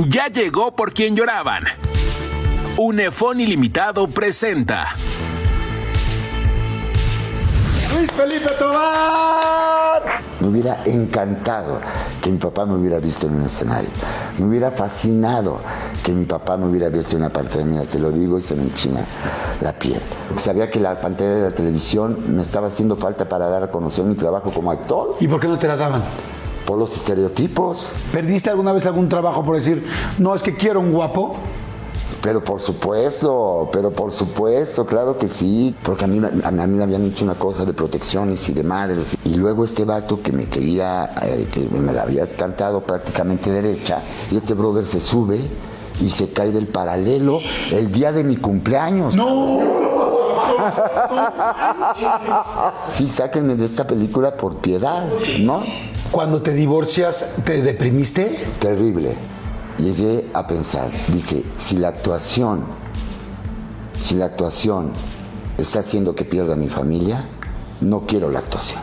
Ya llegó por quien lloraban. Unefón Ilimitado presenta Luis Felipe Tobar. Me hubiera encantado que mi papá me hubiera visto en un escenario. Me hubiera fascinado que mi papá me hubiera visto en una pantalla. Mira, te lo digo y se me enchina la piel. Sabía que la pantalla de la televisión me estaba haciendo falta para dar a conocer mi trabajo como actor. ¿Y por qué no te la daban? Por los estereotipos. ¿Perdiste alguna vez algún trabajo por decir, no, es que quiero un guapo? Pero por supuesto, claro que sí. Porque a mí me habían hecho una cosa de protecciones y de madres. Y luego este vato que me quería, que me la había cantado prácticamente derecha, y este brother se sube y se cae del paralelo el día de mi cumpleaños. ¡No! Sí, sáquenme de esta película por piedad, ¿no? Cuando te divorcias, ¿te deprimiste? Terrible. Llegué a pensar, dije, si la actuación está haciendo que pierda mi familia, no quiero la actuación.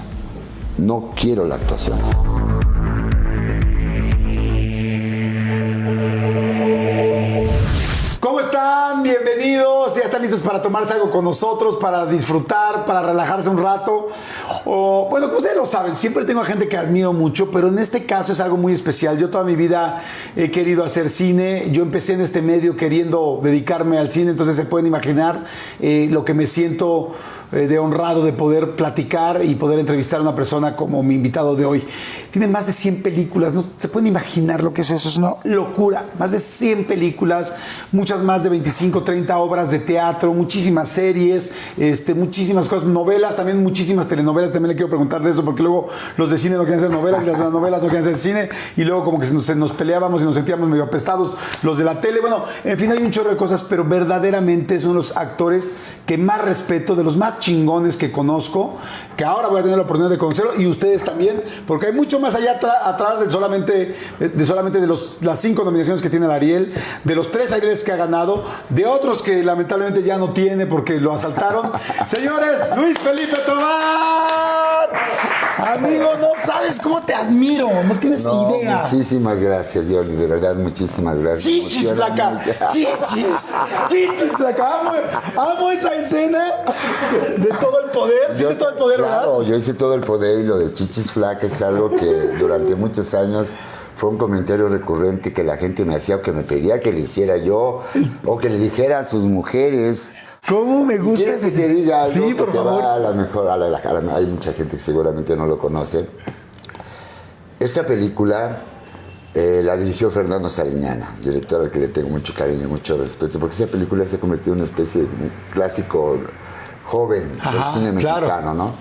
No quiero la actuación. ¿Cómo están? Bienvenidos. ¿Ya están listos para tomarse algo con nosotros, para disfrutar, para relajarse un rato? Bueno, como ustedes lo saben, siempre tengo a gente que admiro mucho, pero en este caso es algo muy especial. Yo toda mi vida he querido hacer cine. Yo empecé en este medio queriendo dedicarme al cine, entonces se pueden imaginar lo que me siento de honrado de poder platicar y poder entrevistar a una persona como mi invitado de hoy. Tiene más de 100 películas, no se pueden imaginar lo que es eso, es una locura. Más de 100 películas, muchas más de 25, 30 obras de teatro, muchísimas series, muchísimas cosas, novelas, también muchísimas telenovelas. También le quiero preguntar de eso, porque luego los de cine no quieren hacer novelas y las de las novelas no quieren hacer cine, y luego como que nos peleábamos y nos sentíamos medio apestados los de la tele. Bueno, en fin, hay un chorro de cosas, pero verdaderamente es uno de los actores que más respeto, de los más chingones que conozco, que ahora voy a tener la oportunidad de conocerlo, y ustedes también, porque hay mucho más allá atrás de solamente las 5 nominaciones que tiene el Ariel, de los 3 Arieles que ha ganado, de otros que lamentablemente ya no tiene porque lo asaltaron. Señores, Luis Felipe Tobar. Amigo, no sabes cómo te admiro, no tienes idea. Muchísimas gracias, Jordi, de verdad, muchísimas gracias. Chichis, flaca, chichis, flaca. Amo esa escena de todo el poder. ¿Sí de todo el poder, claro, verdad? Yo hice todo el poder, y lo de chichis flaca es algo que durante muchos años fue un comentario recurrente que la gente me hacía o que me pedía que le hiciera yo o que le dijera a sus mujeres. ¿Cómo me gusta ¿Quieres ese? que diga algo? Sí, que por te favor. va a la mejor, hay mucha gente que seguramente no lo conoce. Esta película la dirigió Fernando Sariñana, director al que le tengo mucho cariño y mucho respeto, porque esa película se convirtió en una especie de clásico joven del cine mexicano, claro, ¿no?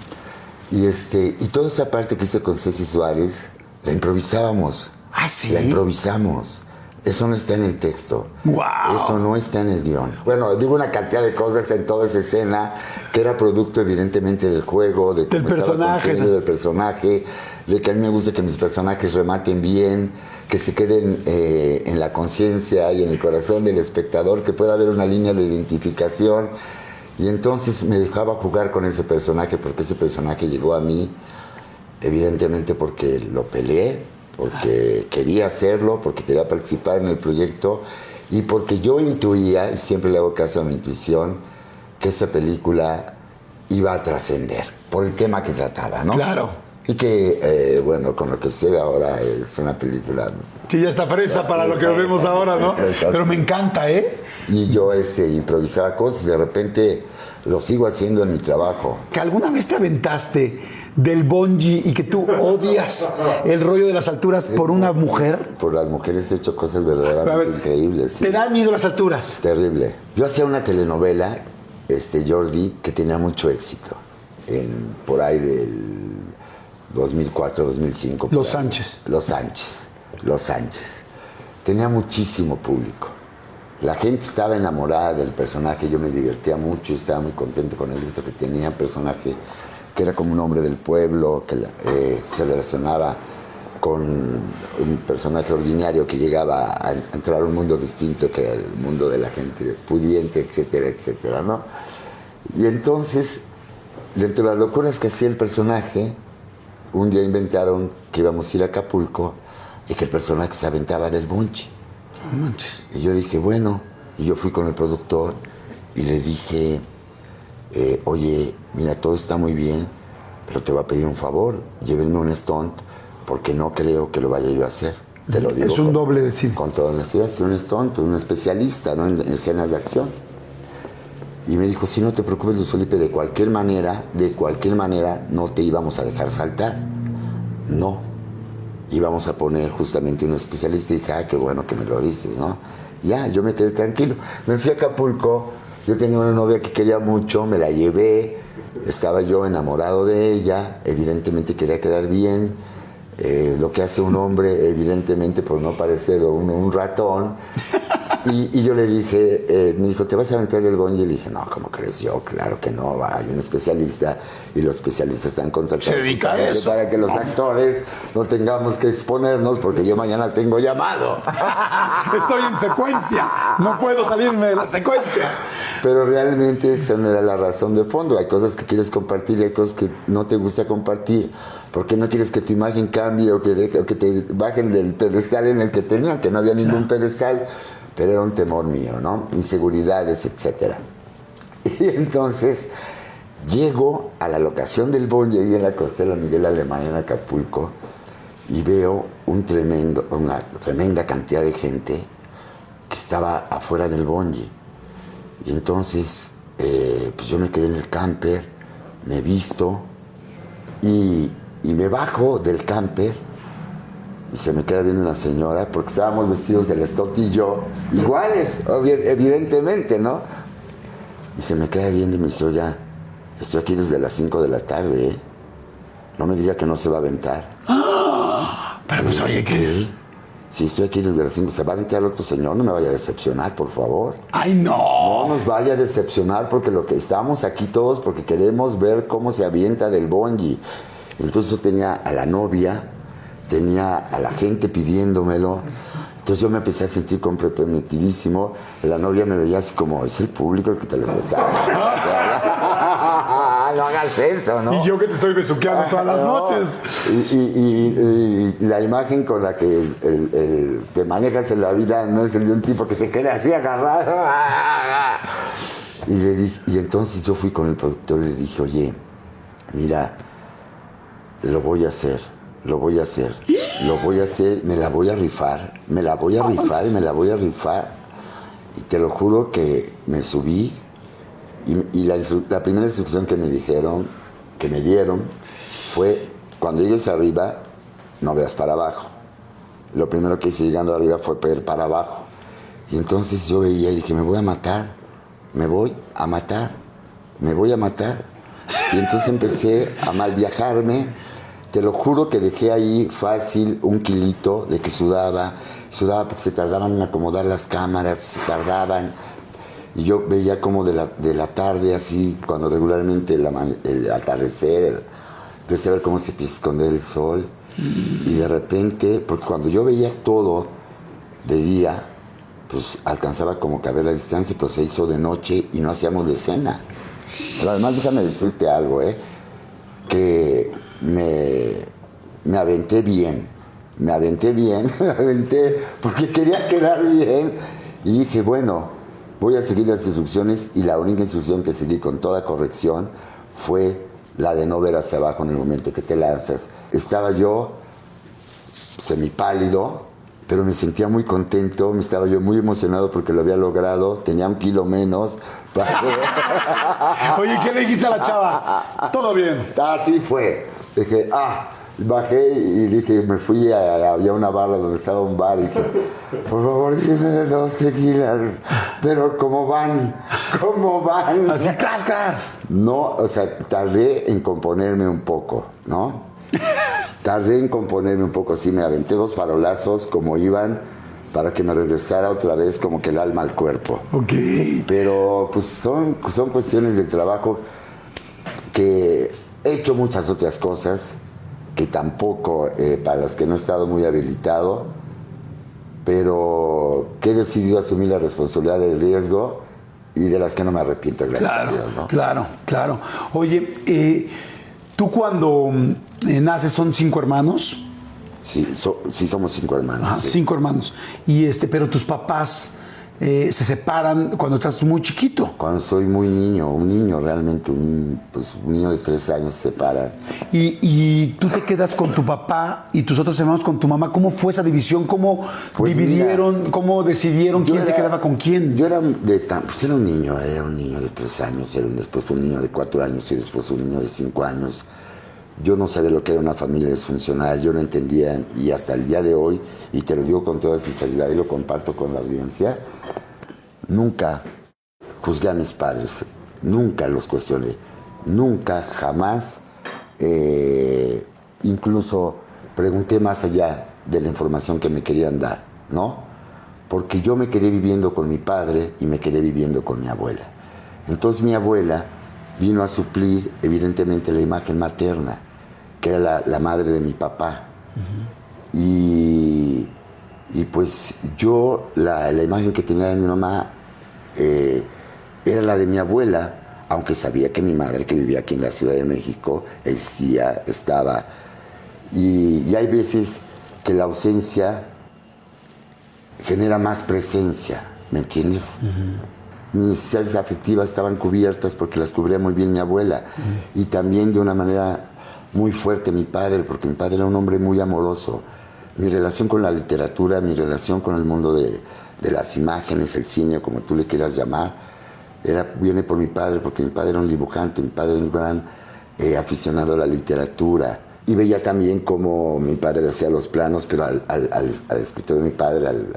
Y toda esa parte que hice con Ceci Suárez, la improvisábamos. ¿Ah, sí? La improvisamos. Eso no está en el texto. ¡Wow! Eso no está en el guión. Bueno, digo una cantidad de cosas en toda esa escena que era producto evidentemente del juego, del personaje, del personaje, de que a mí me gusta que mis personajes rematen bien, que se queden en la conciencia y en el corazón del espectador, que pueda haber una línea de identificación. Y entonces me dejaba jugar con ese personaje, porque ese personaje llegó a mí, evidentemente porque lo peleé, porque quería hacerlo, porque quería participar en el proyecto, y porque yo intuía, y siempre le hago caso a mi intuición, que esa película iba a trascender por el tema que trataba, ¿no? Claro. Y que, bueno, con lo que sucede ahora es una película... Que ya está fresa para lo que vemos ahora, ¿no? Pero me encanta, ¿eh? Y yo improvisaba cosas, de repente lo sigo haciendo en mi trabajo. ¿Que alguna vez te aventaste del bungee y que tú odias el rollo de las alturas por una mujer? Por las mujeres he hecho cosas verdaderamente increíbles. Sí. ¿Te dan miedo las alturas? Terrible. Yo hacía una telenovela, Jordi, que tenía mucho éxito. Por ahí del 2004, 2005. Los Sánchez. Los Sánchez. Tenía muchísimo público. La gente estaba enamorada del personaje, yo me divertía mucho y estaba muy contento con el éxito que tenía. Un personaje que era como un hombre del pueblo, que se relacionaba con un personaje ordinario que llegaba a entrar a un mundo distinto que el mundo de la gente pudiente, etcétera, etcétera, ¿no? Y entonces, dentro de las locuras que hacía el personaje, un día inventaron que íbamos a ir a Acapulco y que el personaje se aventaba del bungee. No manches. Y yo dije, bueno, y yo fui con el productor y le dije, oye, mira, todo está muy bien, pero te voy a pedir un favor, llévenme un stunt, porque no creo que lo vaya yo a hacer. Te lo digo. Es un doble de cine. Con toda honestidad, soy un stunt, un especialista, ¿no? En escenas de acción. Y me dijo, sí, no te preocupes, Luis Felipe, de cualquier manera, no te íbamos a dejar saltar. No. Íbamos a poner justamente un especialista y dije, qué bueno que me lo dices, ¿no? Ya, yo me quedé tranquilo. Me fui a Acapulco, yo tenía una novia que quería mucho, me la llevé, estaba yo enamorado de ella, evidentemente quería quedar bien, lo que hace un hombre, evidentemente, por no parecer un ratón. Y yo le dije, me dijo, ¿te vas a aventar el bungee? Y le dije, no, ¿cómo crees? Yo, claro que no, hay un especialista y los especialistas están contratados. Se dedica a eso. Para que los actores no tengamos que exponernos porque yo mañana tengo llamado. Estoy en secuencia, no puedo salirme de la secuencia. Pero realmente esa no era la razón de fondo. Hay cosas que quieres compartir y hay cosas que no te gusta compartir. Porque no quieres que tu imagen cambie o que te bajen del pedestal en el que tenían, que no había ningún pedestal. Pero era un temor mío, ¿no? Inseguridades, etcétera. Y entonces llego a la locación del bungee ahí en la Costera Miguel Alemán en Acapulco y veo una tremenda cantidad de gente que estaba afuera del bungee. Y entonces, pues yo me quedé en el camper, me visto y me bajo del camper. Y se me queda viendo una señora, porque estábamos vestidos del Stott y yo, iguales, evidentemente, ¿no? Y se me queda viendo y me dice, oye, estoy aquí desde las 5 de la tarde, ¿eh? No me diga que no se va a aventar. Pero pues, oye, ¿qué? Sí, estoy aquí desde las 5. ¿Se va a aventar el otro señor? No me vaya a decepcionar, por favor. ¡Ay, no! No nos vaya a decepcionar, porque lo que estamos aquí todos, porque queremos ver cómo se avienta del bungee. Entonces yo tenía a la novia, tenía a la gente pidiéndomelo. Entonces yo me empecé a sentir comprometidísimo. La novia me veía así como, es el público el que te lo expresaba. No hagas eso, ¿no? Y yo que te estoy besuqueando todas las noches. Y la imagen con la que te manejas en la vida no es el de un tipo que se queda así agarrado. Y le dije, y entonces yo fui con el productor y le dije, oye, mira, lo voy a hacer, me la voy a rifar. Y te lo juro que me subí y la primera instrucción que me dieron fue, cuando llegues arriba, no veas para abajo. Lo primero que hice llegando arriba fue ver para abajo. Y entonces yo veía y dije, me voy a matar. Y entonces empecé a mal viajarme. Te lo juro que dejé ahí fácil 1 kilito de que sudaba porque se tardaban en acomodar las cámaras, se tardaban. Y yo veía como de la tarde, así, cuando regularmente el atardecer, empecé a ver cómo se empieza a esconder el sol. Y de repente, porque cuando yo veía todo de día, pues alcanzaba como que a ver la distancia, pero se hizo de noche y no hacíamos de escena. Pero además déjame decirte algo, que me aventé bien porque quería quedar bien y dije, bueno, voy a seguir las instrucciones, y la única instrucción que seguí con toda corrección fue la de no ver hacia abajo en el momento que te lanzas. Estaba yo semipálido, pero me sentía muy contento, estaba yo muy emocionado porque lo había logrado, tenía 1 kilo menos. Oye, ¿qué le dijiste a la chava? Todo bien. Así fue. Dije, bajé y dije, me fui había una barra donde estaba un bar y dije, por favor, llévenme 2 tequilas. Pero ¿cómo van? Así, cras. No, o sea, tardé en componerme un poco, ¿no? Sí, me aventé 2 farolazos como iban para que me regresara otra vez como que el alma al cuerpo. Ok. Pero pues son cuestiones del trabajo, que he hecho muchas otras cosas que tampoco, para las que no he estado muy habilitado, pero que he decidido asumir la responsabilidad del riesgo y de las que no me arrepiento, gracias a Dios, ¿no? Claro. Oye, tú cuando naces, ¿son 5 hermanos? Sí, sí somos 5 hermanos. Ajá, sí. 5 hermanos. Pero tus papás se separan cuando estás muy chiquito. Cuando soy muy niño, un niño realmente, un niño de 3 años se separa. Y tú te quedas con tu papá y tus otros hermanos con tu mamá. ¿Cómo fue esa división? ¿Cómo dividieron? Mira, ¿cómo decidieron quién se quedaba con quién? Yo era un niño de 3 años, después fue un niño de 4 años y después un niño de 5 años. Yo no sabía lo que era una familia disfuncional, yo no entendía, y hasta el día de hoy, y te lo digo con toda sinceridad y lo comparto con la audiencia, nunca juzgué a mis padres, nunca los cuestioné, nunca, jamás, incluso pregunté más allá de la información que me querían dar, ¿no? Porque yo me quedé viviendo con mi padre y me quedé viviendo con mi abuela. Entonces mi abuela vino a suplir, evidentemente, la imagen materna, que era la madre de mi papá. Uh-huh. Y pues yo, la imagen que tenía de mi mamá era la de mi abuela, aunque sabía que mi madre, que vivía aquí en la Ciudad de México, existía, estaba. Y hay veces que la ausencia genera más presencia, ¿me entiendes? Uh-huh. Mis necesidades afectivas estaban cubiertas porque las cubría muy bien mi abuela. Uh-huh. Y también de una manera muy fuerte mi padre, porque mi padre era un hombre muy amoroso. Mi relación con la literatura, mi relación con el mundo de las imágenes, el cine, como tú le quieras llamar, viene por mi padre, porque mi padre era un dibujante, mi padre era un gran aficionado a la literatura. Y veía también cómo mi padre hacía los planos, pero al escritor de mi padre, ¿al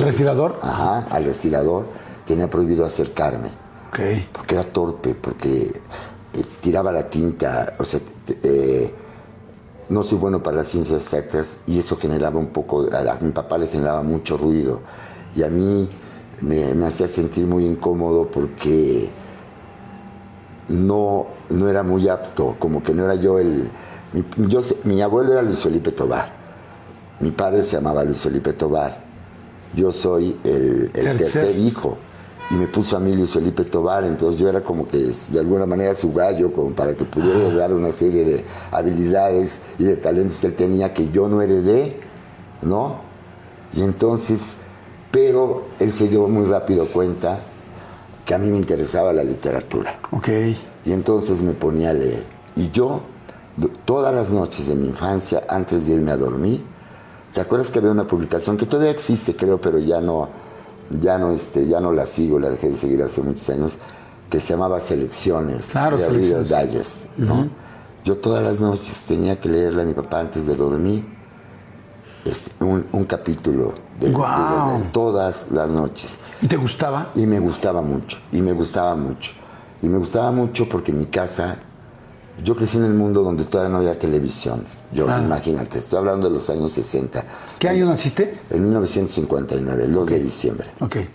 respirador? Ajá, al respirador, tenía prohibido acercarme. Okay. Porque era torpe, porque tiraba la tinta, o sea, no soy bueno para las ciencias exactas y eso generaba un poco, a mi papá le generaba mucho ruido y a mí me hacía sentir muy incómodo porque no era muy apto, como que no era yo mi abuelo era Luis Felipe Tobar, mi padre se llamaba Luis Felipe Tobar, yo soy el tercer hijo. Y me puso a mí Luis Felipe Tobar, entonces yo era como que de alguna manera su gallo, como para que pudiera heredar una serie de habilidades y de talentos que él tenía que yo no heredé, ¿no? Y entonces, pero él se dio muy rápido cuenta que a mí me interesaba la literatura. Okay. Y entonces me ponía a leer. Y yo, todas las noches de mi infancia, antes de irme a dormir, ¿te acuerdas que había una publicación que todavía existe, creo, pero ya no la sigo, la dejé de seguir hace muchos años, que se llamaba Selecciones, claro, de Reader's Digest, ¿no? Uh-huh. Yo todas las noches tenía que leerle a mi papá antes de dormir un capítulo de todas las noches. ¿Y te gustaba? Y me gustaba mucho, porque en mi casa, yo crecí en el mundo donde todavía no había televisión. Imagínate, estoy hablando de los años 60. ¿Qué año naciste? En 1959, el 2 de diciembre. Okay.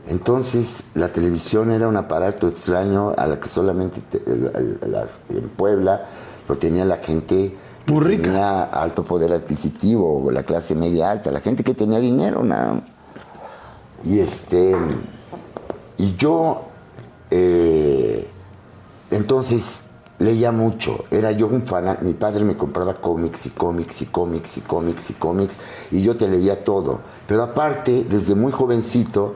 Entonces, la televisión era un aparato extraño a la que solamente en Puebla lo tenía la gente que muy rica, tenía alto poder adquisitivo, o la clase media alta, la gente que tenía dinero, nada. Y yo, entonces, leía mucho, era yo un fan, mi padre me compraba cómics y yo te leía todo. Pero aparte, desde muy jovencito,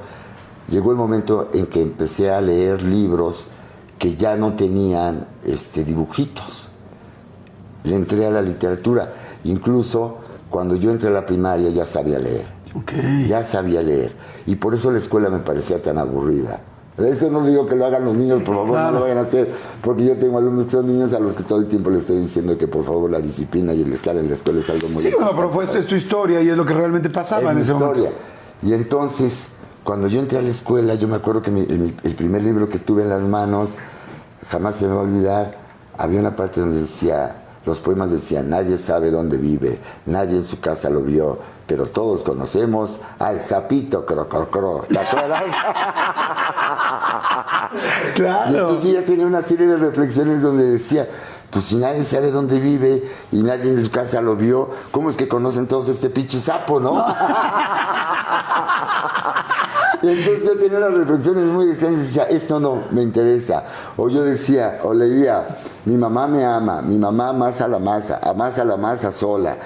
llegó el momento en que empecé a leer libros que ya no tenían dibujitos. Le entré a la literatura, incluso cuando yo entré a la primaria ya sabía leer. Okay. Ya sabía leer. Y por eso la escuela me parecía tan aburrida. Esto no digo que lo hagan los niños, por favor, claro. No lo vayan a hacer, porque yo tengo alumnos que son niños a los que todo el tiempo les estoy diciendo que por favor la disciplina y el estar en la escuela es algo muy importante. Sí, bueno, pero es tu historia y es lo que realmente pasaba en ese momento. Y entonces, cuando yo entré a la escuela, yo me acuerdo que el primer libro que tuve en las manos, jamás se me va a olvidar, había una parte donde decía, los poemas decían, nadie sabe dónde vive, nadie en su casa lo vio, pero todos conocemos al sapito crocrocro. ¿Te acuerdas? Claro. Y entonces yo ya tenía una serie de reflexiones donde decía, pues si nadie sabe dónde vive y nadie en su casa lo vio, ¿cómo es que conocen todos este pinche sapo, no? Y entonces yo tenía unas reflexiones muy extrañas y decía, esto no me interesa. O yo decía, o leía, mi mamá me ama, mi mamá amasa la masa sola.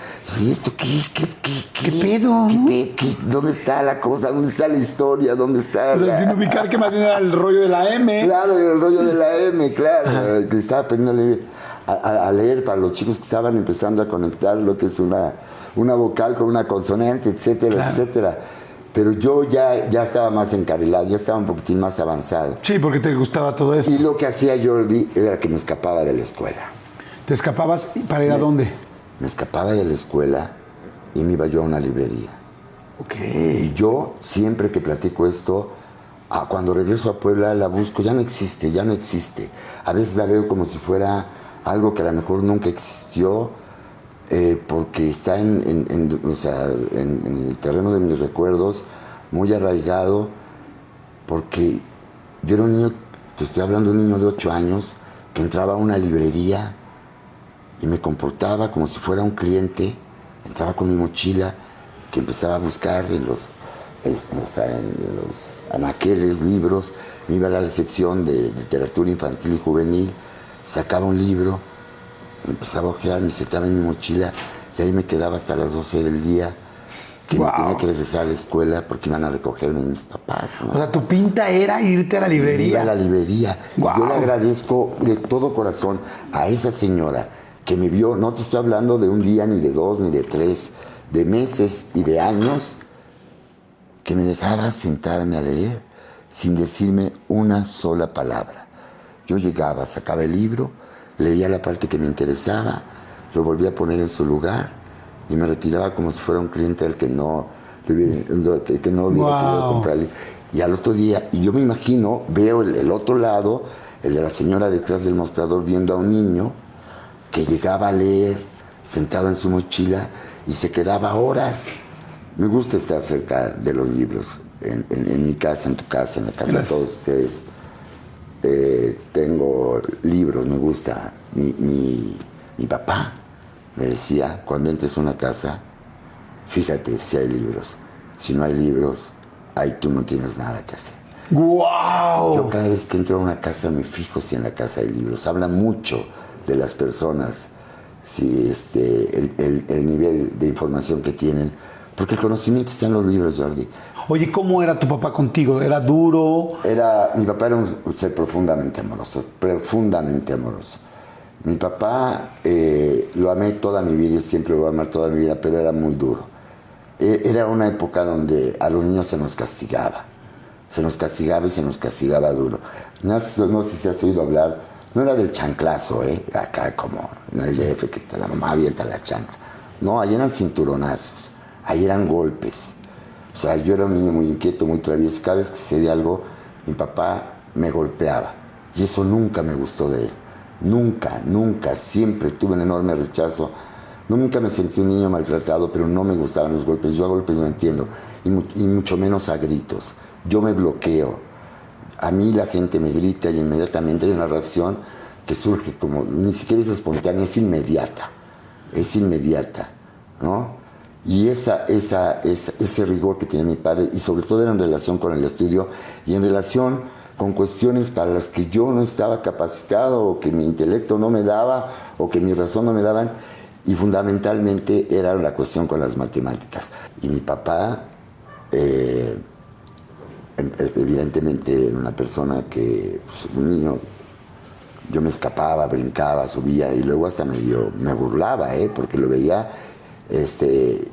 ¿Y esto qué pedo? ¿Dónde está la cosa? ¿Dónde está la historia? ¿Dónde está? O sea, sin ubicar que más bien era el rollo de la M. Claro, el rollo de la M, claro. Que estaba aprendiendo a leer para los chicos que estaban empezando a conectar lo que es una vocal con una consonante, etcétera, claro, etcétera. Pero yo ya estaba más encarrilado, ya estaba un poquitín más avanzado. Sí, porque te gustaba todo eso. Y lo que hacía Jordi era que me escapaba de la escuela. ¿Te escapabas para ir a dónde? Me escapaba de la escuela y me iba yo a una librería. Ok. Y yo, siempre que platico esto, cuando regreso a Puebla la busco, ya no existe. A veces la veo como si fuera algo que a lo mejor nunca existió, porque está en el terreno de mis recuerdos, muy arraigado, porque yo era un niño, te estoy hablando de un niño de 8 años, que entraba a una librería y me comportaba como si fuera un cliente, entraba con mi mochila, que empezaba a buscar en los anaqueles, libros, me iba a la sección de literatura infantil y juvenil, sacaba un libro, empezaba a ojear, me sentaba en mi mochila y ahí me quedaba hasta las 12 del día, que me tenía que regresar a la escuela porque iban a recogerme mis papás, ¿no? O sea, tu pinta era irte a la librería. Iba a la librería. Wow. Yo le agradezco de todo corazón a esa señora que me vio, no te estoy hablando de un día, ni de 2, ni de 3, de meses y de años, que me dejaba sentarme a leer sin decirme una sola palabra. Yo llegaba, sacaba el libro, leía la parte que me interesaba, lo volvía a poner en su lugar y me retiraba como si fuera un cliente al que no hubiera querido comprarle. Y al otro día, y yo me imagino, veo el otro lado, el de la señora detrás del mostrador viendo a un niño que llegaba a leer sentado en su mochila y se quedaba horas. Me gusta estar cerca de los libros, en mi casa, en tu casa, en la casa de todos ustedes. Tengo libros, me gusta. Mi papá me decía, cuando entres a una casa, fíjate si hay libros. Si no hay libros, ahí tú no tienes nada que hacer. ¡Wow! Yo cada vez que entro a una casa me fijo si en la casa hay libros. Habla mucho de las personas, si el nivel de información que tienen. Porque el conocimiento está en los libros, Jordi. Oye, ¿cómo era tu papá contigo? ¿Era duro? Mi papá era un ser profundamente amoroso. Mi papá lo amé toda mi vida y siempre lo voy a amar toda mi vida, pero era muy duro. Era una época donde a los niños se nos castigaba y se nos castigaba duro. No sé si has oído hablar, no era del chanclazo, acá como en el DF, que la mamá avienta la chancla. No, ahí eran cinturonazos, ahí eran golpes. O sea, yo era un niño muy inquieto, muy travieso. Cada vez que sucedía algo, mi papá me golpeaba. Y eso nunca me gustó de él. Nunca. Siempre tuve un enorme rechazo. Nunca me sentí un niño maltratado, pero no me gustaban los golpes. Yo a golpes no entiendo. Y mucho menos a gritos. Yo me bloqueo. A mí la gente me grita y inmediatamente hay una reacción que surge como, ni siquiera es espontánea, es inmediata, ¿no? Y ese rigor que tenía mi padre, y sobre todo era en relación con el estudio y en relación con cuestiones para las que yo no estaba capacitado, o que mi intelecto no me daba, o que mi razón no me daban, y fundamentalmente era la cuestión con las matemáticas. Y mi papá, evidentemente, era una persona que, pues, un niño, yo me escapaba, brincaba, subía, y luego hasta me burlaba, porque lo veía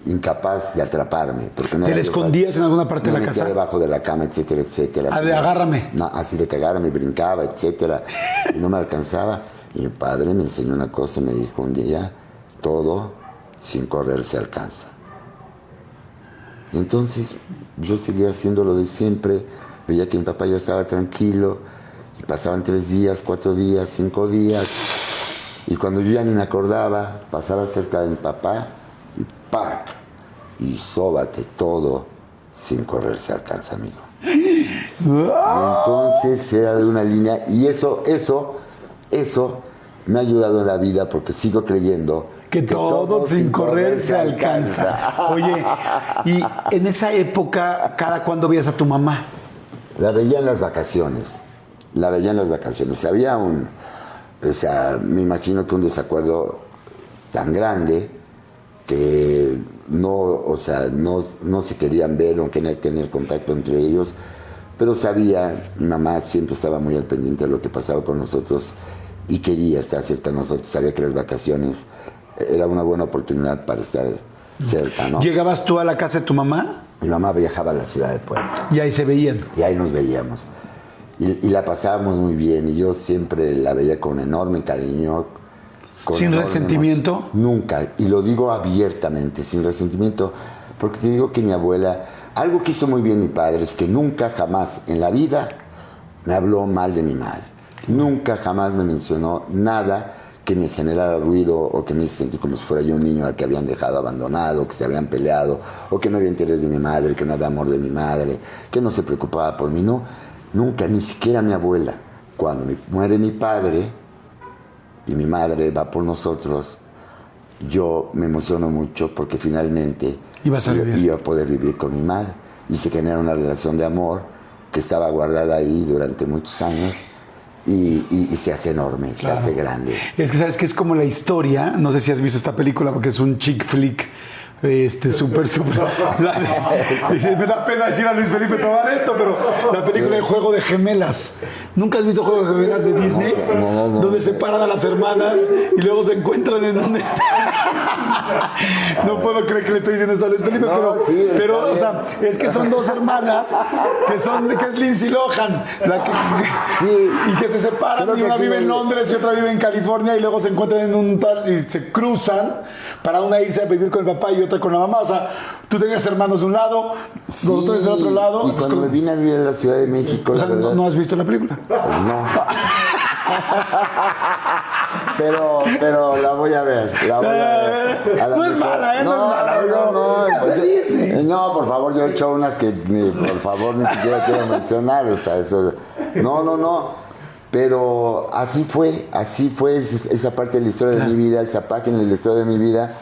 incapaz de atraparme. Porque no ¿Te le escondías en alguna parte de la casa? Debajo de la cama, etcétera, etcétera. De agárrame. No, así de que agárrame, brincaba, etcétera. Y no me alcanzaba. Y mi padre me enseñó una cosa, me dijo un día, todo sin correr se alcanza. Y entonces yo seguía haciendo lo de siempre, veía que mi papá ya estaba tranquilo, y pasaban 3 días, 4 días, 5 días, y cuando yo ya ni me acordaba, pasaba cerca de mi papá, y ¡pac! Y sóbate, todo sin correr se alcanza, amigo. Entonces era de una línea, y eso me ha ayudado en la vida, porque sigo creyendo Que todo sin correr se alcanza. Oye, y en esa época, ¿cada cuándo veías a tu mamá? La veía en las vacaciones. Había me imagino que un desacuerdo tan grande que no se querían ver o querían tener contacto entre ellos, pero mi mamá siempre estaba muy al pendiente de lo que pasaba con nosotros y quería estar cerca de nosotros. Sabía que las vacaciones era una buena oportunidad para estar cerca, ¿no? ¿Llegabas tú a la casa de tu mamá? Mi mamá viajaba a la ciudad de Puebla. Y ahí se veían. Y ahí nos veíamos. Y la pasábamos muy bien. Y yo siempre la veía con enorme cariño. ¿Sin resentimiento? Nunca. Y lo digo abiertamente, sin resentimiento. Porque te digo que mi abuela... Algo que hizo muy bien mi padre es que nunca jamás en la vida me habló mal de mi madre. Nunca jamás me mencionó nada que me generara ruido o que me hizo sentir como si fuera yo un niño al que habían dejado abandonado, que se habían peleado, o que no había interés de mi madre, que no había amor de mi madre, que no se preocupaba por mí. No, nunca, ni siquiera mi abuela. Cuando muere mi padre y mi madre va por nosotros, yo me emociono mucho porque finalmente iba a poder vivir con mi madre. Y se genera una relación de amor que estaba guardada ahí durante muchos años. Y se hace enorme, claro. Se hace grande. Es que sabes que es como la historia, no sé si has visto esta película porque es un chick flick, súper. Me da pena decir a Luis Felipe tomar esto, pero la película de Juego de Gemelas. ¿Nunca has visto Juego de Gemelas de Disney? No. Donde separan a las hermanas y luego se encuentran en donde está. No puedo creer que le estoy diciendo esto a Luis Felipe, pero o sea, es que son dos hermanas que es Lindsay Lohan, y que se separan y una vive en Londres y otra vive en California y luego se encuentran en un tal y se cruzan para una irse a vivir con el papá y otra con la mamá. O sea, tú tenías hermanos de un lado, nosotros del otro lado. Y cuando me vine a vivir a la Ciudad de México, o sea, ¿no has visto la película? No. Pero la voy a ver. No es mala, No, por favor, yo he hecho unas que por favor ni siquiera quiero mencionar. O sea, eso. No. Pero así fue esa parte de la historia de mi vida, esa página de la historia de mi vida.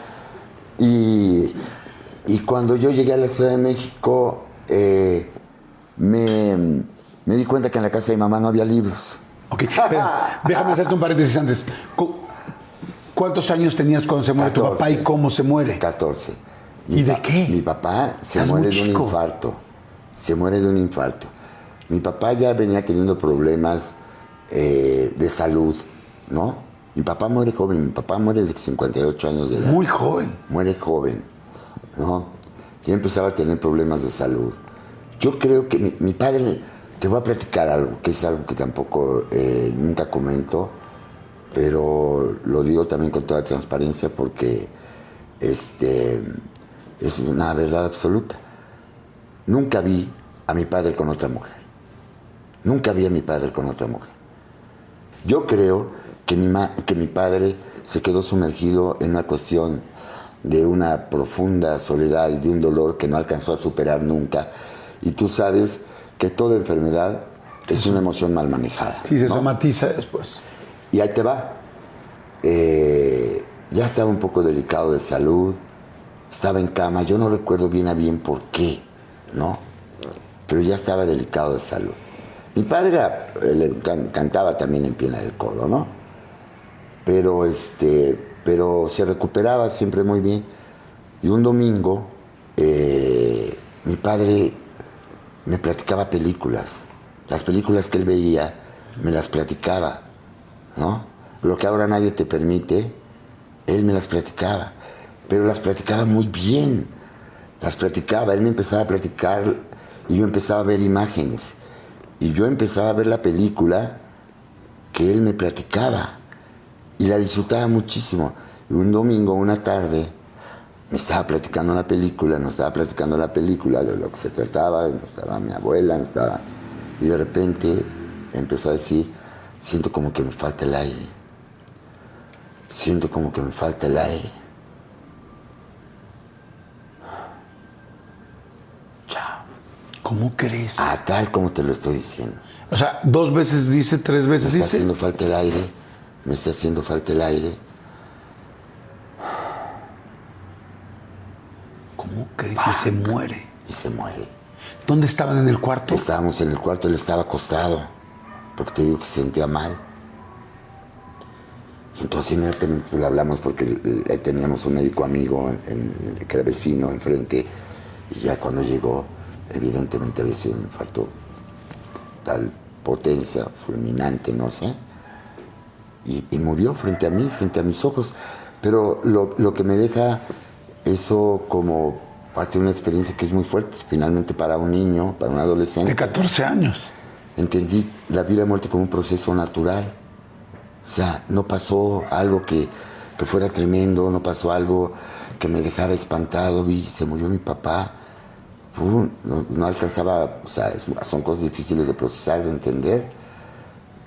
Y cuando yo llegué a la Ciudad de México, me di cuenta que en la casa de mi mamá no había libros. Ok, pero déjame hacerte un paréntesis antes. ¿Cuántos años tenías cuando se muere 14. Tu papá y cómo se muere? 14. ¿Y de qué? Mi papá se muere de un infarto. Mi papá ya venía teniendo problemas de salud, ¿no? Mi papá muere joven, mi papá muere de 58 años de edad. Muy joven. Muere joven, ¿no? Ya empezaba a tener problemas de salud. Yo creo que mi padre... Te voy a platicar algo, que es algo que tampoco nunca comento, pero lo digo también con toda transparencia porque es una verdad absoluta. Nunca vi a mi padre con otra mujer. Yo creo que mi padre se quedó sumergido en una cuestión de una profunda soledad y de un dolor que no alcanzó a superar nunca. Y tú sabes que toda enfermedad es una emoción mal manejada. Sí, se somatiza después. Y ahí te va. Ya estaba un poco delicado de salud, estaba en cama, yo no recuerdo bien a bien por qué, ¿no? Pero ya estaba delicado de salud. Mi padre cantaba también en Piedra del Codo, ¿no? Pero se recuperaba siempre muy bien. Y un domingo, mi padre me platicaba películas. Las películas que él veía, me las platicaba, ¿no? Lo que ahora nadie te permite, él me las platicaba. Pero las platicaba muy bien. Él me empezaba a platicar y yo empezaba a ver imágenes. Y yo empezaba a ver la película que él me platicaba. Y la disfrutaba muchísimo. Y un domingo, una tarde, me estaba platicando la película de lo que se trataba, estaba mi abuela, y de repente empezó a decir, siento como que me falta el aire. Chao. ¿Cómo crees? Tal como te lo estoy diciendo. O sea, 2 veces dice, 3 veces dice. Me está haciendo falta el aire. crees? Y se muere. Y se muere. ¿Dónde estaban, en el cuarto? Estábamos en el cuarto, él estaba acostado, porque te digo que se sentía mal. Entonces inmediatamente le hablamos porque teníamos un médico amigo que era vecino enfrente, y ya cuando llegó, evidentemente había sido un infarto tal potencia, fulminante, no sé, y murió frente a mí, frente a mis ojos. Pero lo que me deja eso como parte de una experiencia que es muy fuerte, finalmente para un niño, para un adolescente. De 14 años. Entendí la vida y la muerte como un proceso natural. O sea, no pasó algo que fuera tremendo, no pasó algo que me dejara espantado. Vi, se murió mi papá. No alcanzaba, o sea, son cosas difíciles de procesar, de entender,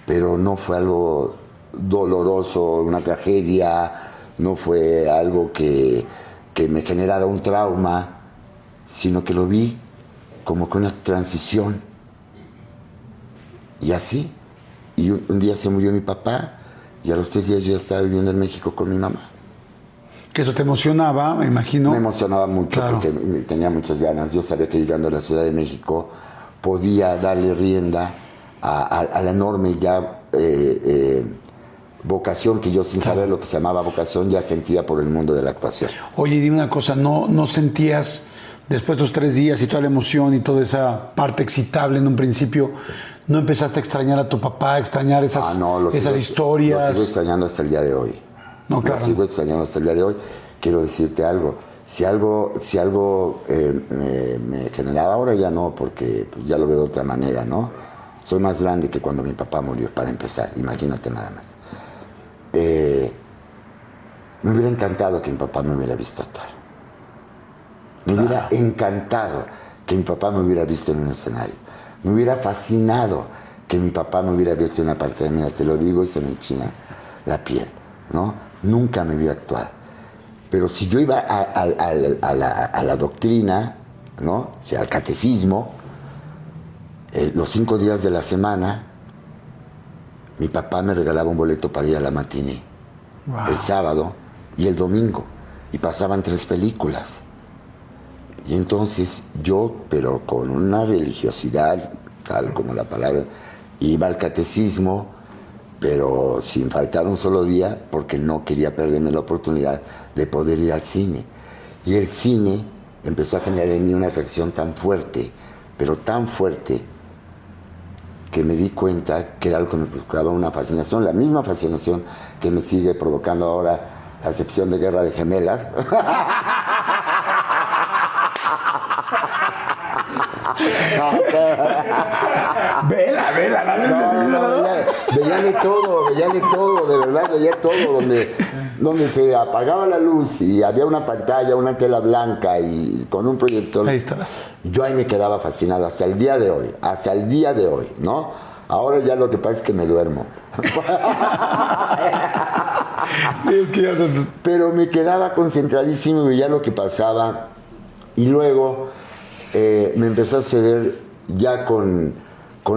pero no fue algo doloroso, una tragedia, no fue algo que me generara un trauma, sino que lo vi como que una transición. Y así, y un día se murió mi papá, y a los 3 días yo ya estaba viviendo en México con mi mamá. Que eso te emocionaba, me imagino. Me emocionaba mucho, claro, porque tenía muchas ganas. Yo sabía que llegando a la Ciudad de México podía darle rienda a la enorme ya vocación que yo, sin saber lo que se llamaba vocación, ya sentía por el mundo de la actuación. Oye, dime una cosa, ¿no sentías, después de los 3 días y toda la emoción y toda esa parte excitable en un principio, no empezaste a extrañar a tu papá, a extrañar esas historias? Lo sigo extrañando hasta el día de hoy. No, claro. Lo sigo extrañando hasta el día de hoy. Quiero decirte algo. Si algo me generaba, ahora ya no, porque pues, ya lo veo de otra manera, ¿no? Soy más grande que cuando mi papá murió, para empezar. Imagínate nada más. Me hubiera encantado que mi papá me hubiera visto actuar. Me hubiera encantado que mi papá me hubiera visto en un escenario. Me hubiera fascinado que mi papá me hubiera visto en una pantalla. Mira, te lo digo y se me enchina la piel, ¿no? Nunca me vio actuar. Pero si yo iba a la doctrina, ¿no? O sea, al catecismo, los 5 días de la semana, mi papá me regalaba un boleto para ir a la matiné. Wow. El sábado y el domingo. Y pasaban 3 películas. Y entonces yo, pero con una religiosidad, tal como la palabra, iba al catecismo, pero sin faltar un solo día, porque no quería perderme la oportunidad de poder ir al cine. Y el cine empezó a generar en mí una atracción tan fuerte, pero tan fuerte, que me di cuenta que era algo que me provocaba una fascinación, la misma fascinación que me sigue provocando ahora la sección de Guerra de Gemelas. Vela. Veía de todo, de verdad, veía todo, donde se apagaba la luz y había una pantalla, una tela blanca y con un proyector. Ahí estabas. Yo ahí me quedaba fascinado hasta el día de hoy, ¿no? Ahora ya lo que pasa es que me duermo. Pero me quedaba concentradísimo y veía lo que pasaba. Y luego me empezó a suceder ya con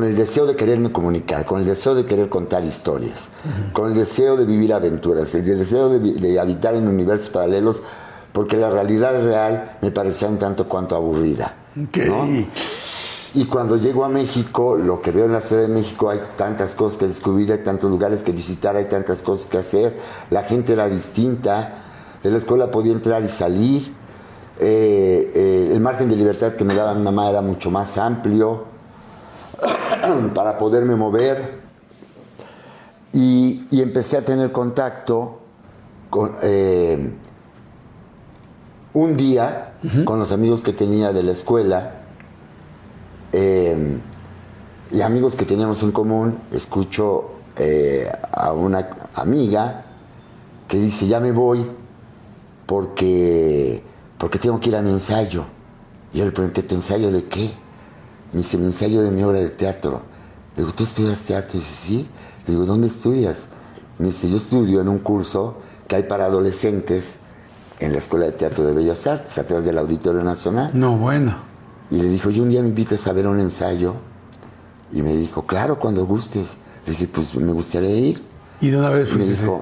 el deseo de quererme comunicar, con el deseo de querer contar historias, con el deseo de vivir aventuras, el deseo de habitar en universos paralelos, porque la realidad real me parecía un tanto cuanto aburrida. Okay. ¿No? Y cuando llego a México, lo que veo en la Ciudad de México, hay tantas cosas que descubrir, hay tantos lugares que visitar, hay tantas cosas que hacer, la gente era distinta, de la escuela podía entrar y salir, el margen de libertad que me daba mi mamá era mucho más amplio para poderme mover, y empecé a tener contacto con, un día con los amigos que tenía de la escuela, y amigos que teníamos en común. Escucho a una amiga que dice: ya me voy porque tengo que ir a mi ensayo. Y yo le pregunté: ¿tu ensayo de qué? Me dice: mi ensayo de mi obra de teatro. Le digo: ¿tú estudias teatro? Y dice: sí. Le digo: ¿dónde estudias? Me dice: yo estudio en un curso que hay para adolescentes en la Escuela de Teatro de Bellas Artes, atrás del Auditorio Nacional. No, bueno. Y le dijo: ¿y un día me invitas a ver un ensayo? Y me dijo: claro, cuando gustes. Le dije: pues me gustaría ir. ¿Y de una vez fuiste? Me dijo: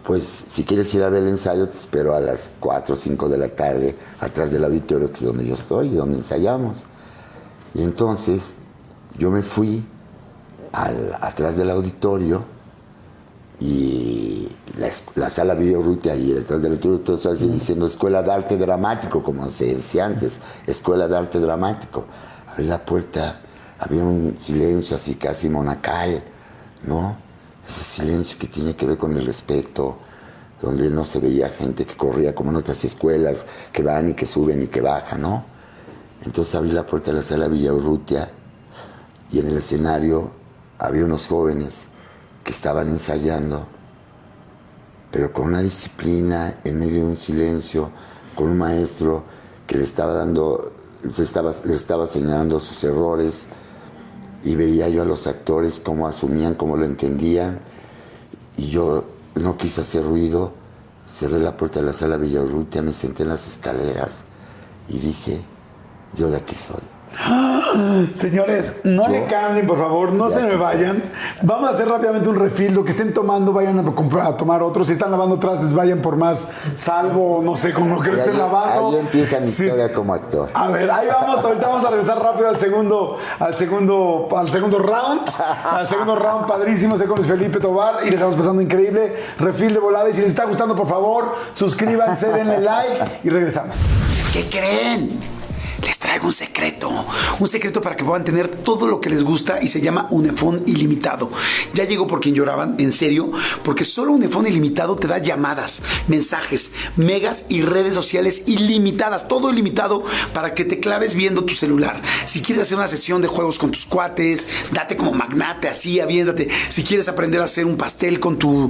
pues si quieres ir a ver el ensayo, te espero a las 4 o 5 de la tarde, atrás del auditorio, que es donde yo estoy y donde ensayamos. Y entonces yo me fui atrás del auditorio, y la sala Villarrutia, y detrás del auditorio todo eso diciendo Escuela de Arte Dramático, como se decía antes, Escuela de Arte Dramático. Abrí la puerta, había un silencio así casi monacal, ¿no? Ese silencio que tiene que ver con el respeto, donde no se veía gente que corría como en otras escuelas, que van y que suben y que bajan, ¿no? Entonces abrí la puerta de la sala Villarrutia, y en el escenario había unos jóvenes que estaban ensayando, pero con una disciplina, en medio de un silencio, con un maestro que le estaba señalando sus errores, y veía yo a los actores cómo asumían, cómo lo entendían, y yo no quise hacer ruido, cerré la puerta de la sala Villarrutia, me senté en las escaleras y dije, yo de aquí soy. Señores, no le cambien, por favor, no se me vayan. Vamos a hacer rápidamente un refill. Lo que estén tomando, vayan a tomar otro. Si están lavando trastes, vayan por más salvo, no sé, con lo que lo estén lavando. Ahí empieza mi historia como actor. A ver, ahí vamos. Ahorita vamos a regresar rápido al segundo round. Al segundo round, padrísimo. Sé con Luis Felipe Tobar y le estamos pasando increíble. Refill de volada. Y si les está gustando, por favor, suscríbanse, denle like y regresamos. ¿Qué creen? Les traigo un secreto para que puedan tener todo lo que les gusta y se llama Unefón Ilimitado. Ya llegó Por Quien Lloraban, en serio, porque solo Unefón Ilimitado te da llamadas, mensajes, megas y redes sociales ilimitadas, todo ilimitado para que te claves viendo tu celular. Si quieres hacer una sesión de juegos con tus cuates, date como magnate, así, aviéntate. Si quieres aprender a hacer un pastel con un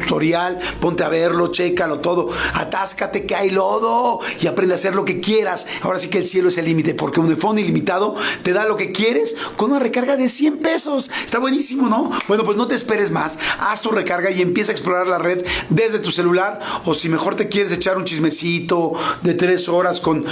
tutorial, ponte a verlo, chécalo todo, atáscate que hay lodo y aprende a hacer lo que quieras. Ahora sí que el cielo es el límite, porque Unefón Ilimitado te da lo que quieres con una recarga de 100 pesos. Está buenísimo, ¿no? Bueno, pues no te esperes más. Haz tu recarga y empieza a explorar la red desde tu celular, o si mejor te quieres echar un chismecito de 3 horas con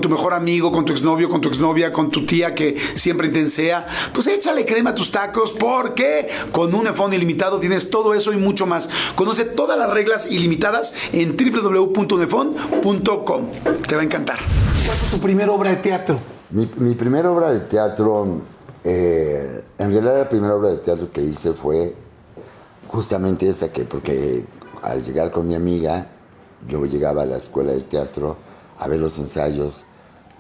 tu mejor amigo, con tu exnovio, con tu exnovia, con tu tía que siempre intensea, pues échale crema a tus tacos, porque con Unefón Ilimitado tienes todo eso y mucho más. Conoce todas las reglas ilimitadas en www.unefon.com. Te va a encantar. ¿Cuál fue tu primera obra de teatro? Mi primera obra de teatro, en realidad la primera obra de teatro que hice fue justamente esta, porque al llegar con mi amiga, yo llegaba a la escuela de teatro a ver los ensayos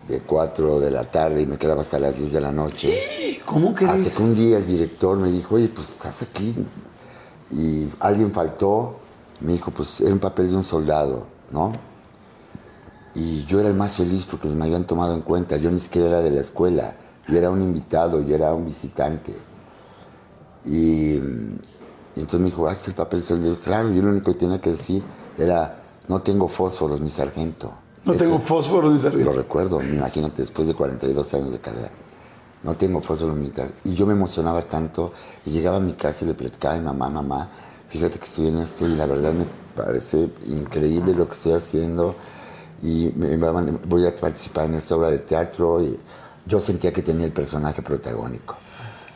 de 4 de la tarde y me quedaba hasta las 10 de la noche. ¿Cómo crees? Hasta que un día el director me dijo, oye, pues estás aquí. Y alguien faltó, me dijo, pues era un papel de un soldado, ¿no? Y yo era el más feliz porque me habían tomado en cuenta. Yo ni siquiera era de la escuela. Yo era un invitado, yo era un visitante. Y entonces me dijo, haz el papel de soldado. Claro, yo lo único que tenía que decir era, no tengo fósforos, mi sargento. No tengo fósforos, mi sargento. Lo recuerdo, imagínate, después de 42 años de carrera. No tengo fósforos militar. Y yo me emocionaba tanto. Y llegaba a mi casa y le platicaba a mi mamá, fíjate que estoy en esto y la verdad me parece increíble lo que estoy haciendo. Y voy a participar en esta obra de teatro, y yo sentía que tenía el personaje protagónico.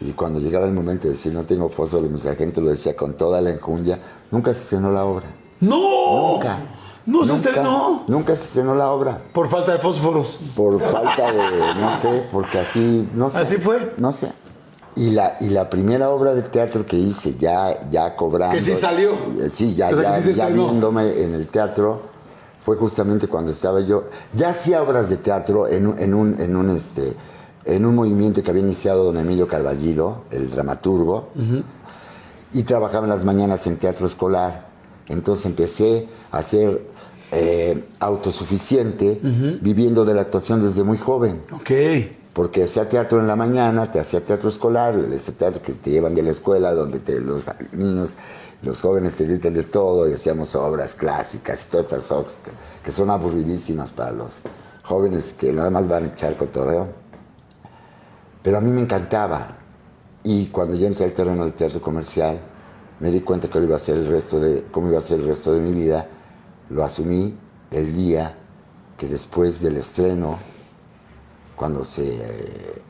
Y cuando llegaba el momento de decir no tengo fósforo, mi sargento lo decía con toda la enjundia. Nunca se estrenó la obra. ¡No! Nunca. Se estrenó. Nunca se estrenó la obra. Por falta de fósforos. Por falta de, no sé, porque así, no sé. ¿Así fue? No sé. Y la primera obra de teatro que hice, ya cobrando. Que sí salió. Sí, ya viéndome en el teatro, fue justamente cuando estaba yo. Ya hacía obras de teatro en un movimiento que había iniciado don Emilio Carballido, el dramaturgo, y trabajaba en las mañanas en teatro escolar. Entonces empecé a ser autosuficiente, viviendo de la actuación desde muy joven. Ok. Porque hacía teatro en la mañana, te hacía teatro escolar, ese teatro que te llevan de la escuela, donde los niños, los jóvenes te gritan de todo, y hacíamos obras clásicas y todas estas obras que son aburridísimas para los jóvenes que nada más van a echar cotorreo. Pero a mí me encantaba. Y cuando ya entré al terreno del teatro comercial, me di cuenta que cómo iba a ser el resto de mi vida. Lo asumí el día que después del estreno, cuando se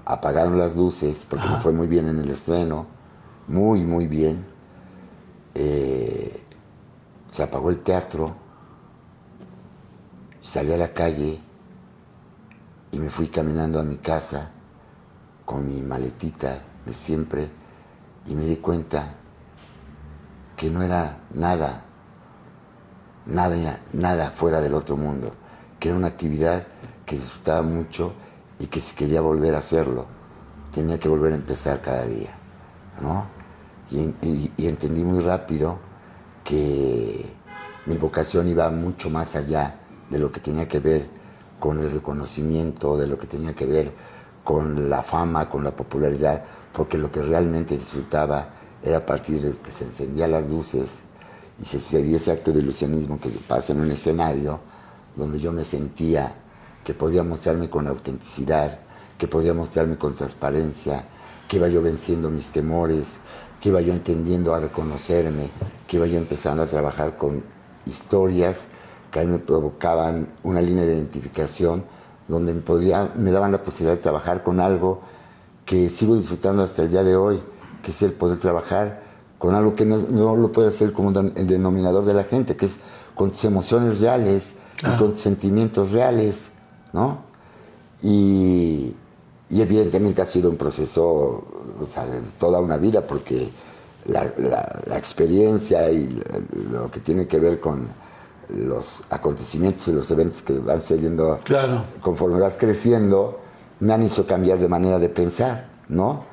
apagaron las luces, porque me fue muy bien en el estreno, muy, muy bien, se apagó el teatro, salí a la calle y me fui caminando a mi casa con mi maletita de siempre y me di cuenta que no era nada fuera del otro mundo, que era una actividad que disfrutaba mucho y que si quería volver a hacerlo, tenía que volver a empezar cada día, ¿no? Y entendí muy rápido que mi vocación iba mucho más allá de lo que tenía que ver con el reconocimiento, de lo que tenía que ver con la fama, con la popularidad, porque lo que realmente disfrutaba era a partir de que se encendían las luces y se hacía ese acto de ilusionismo que pasa en un escenario donde yo me sentía que podía mostrarme con autenticidad, que podía mostrarme con transparencia, que iba yo venciendo mis temores, que iba yo entendiendo a reconocerme, que iba yo empezando a trabajar con historias que a mí me provocaban una línea de identificación donde me daban la posibilidad de trabajar con algo que sigo disfrutando hasta el día de hoy, que es el poder trabajar con algo que no lo puede hacer como el denominador de la gente, que es con tus emociones reales y con tus sentimientos reales, ¿no? Y evidentemente ha sido un proceso, o sea, de toda una vida, porque la experiencia y lo que tiene que ver con los acontecimientos y los eventos que van sucediendo conforme vas creciendo, me han hecho cambiar de manera de pensar, ¿no?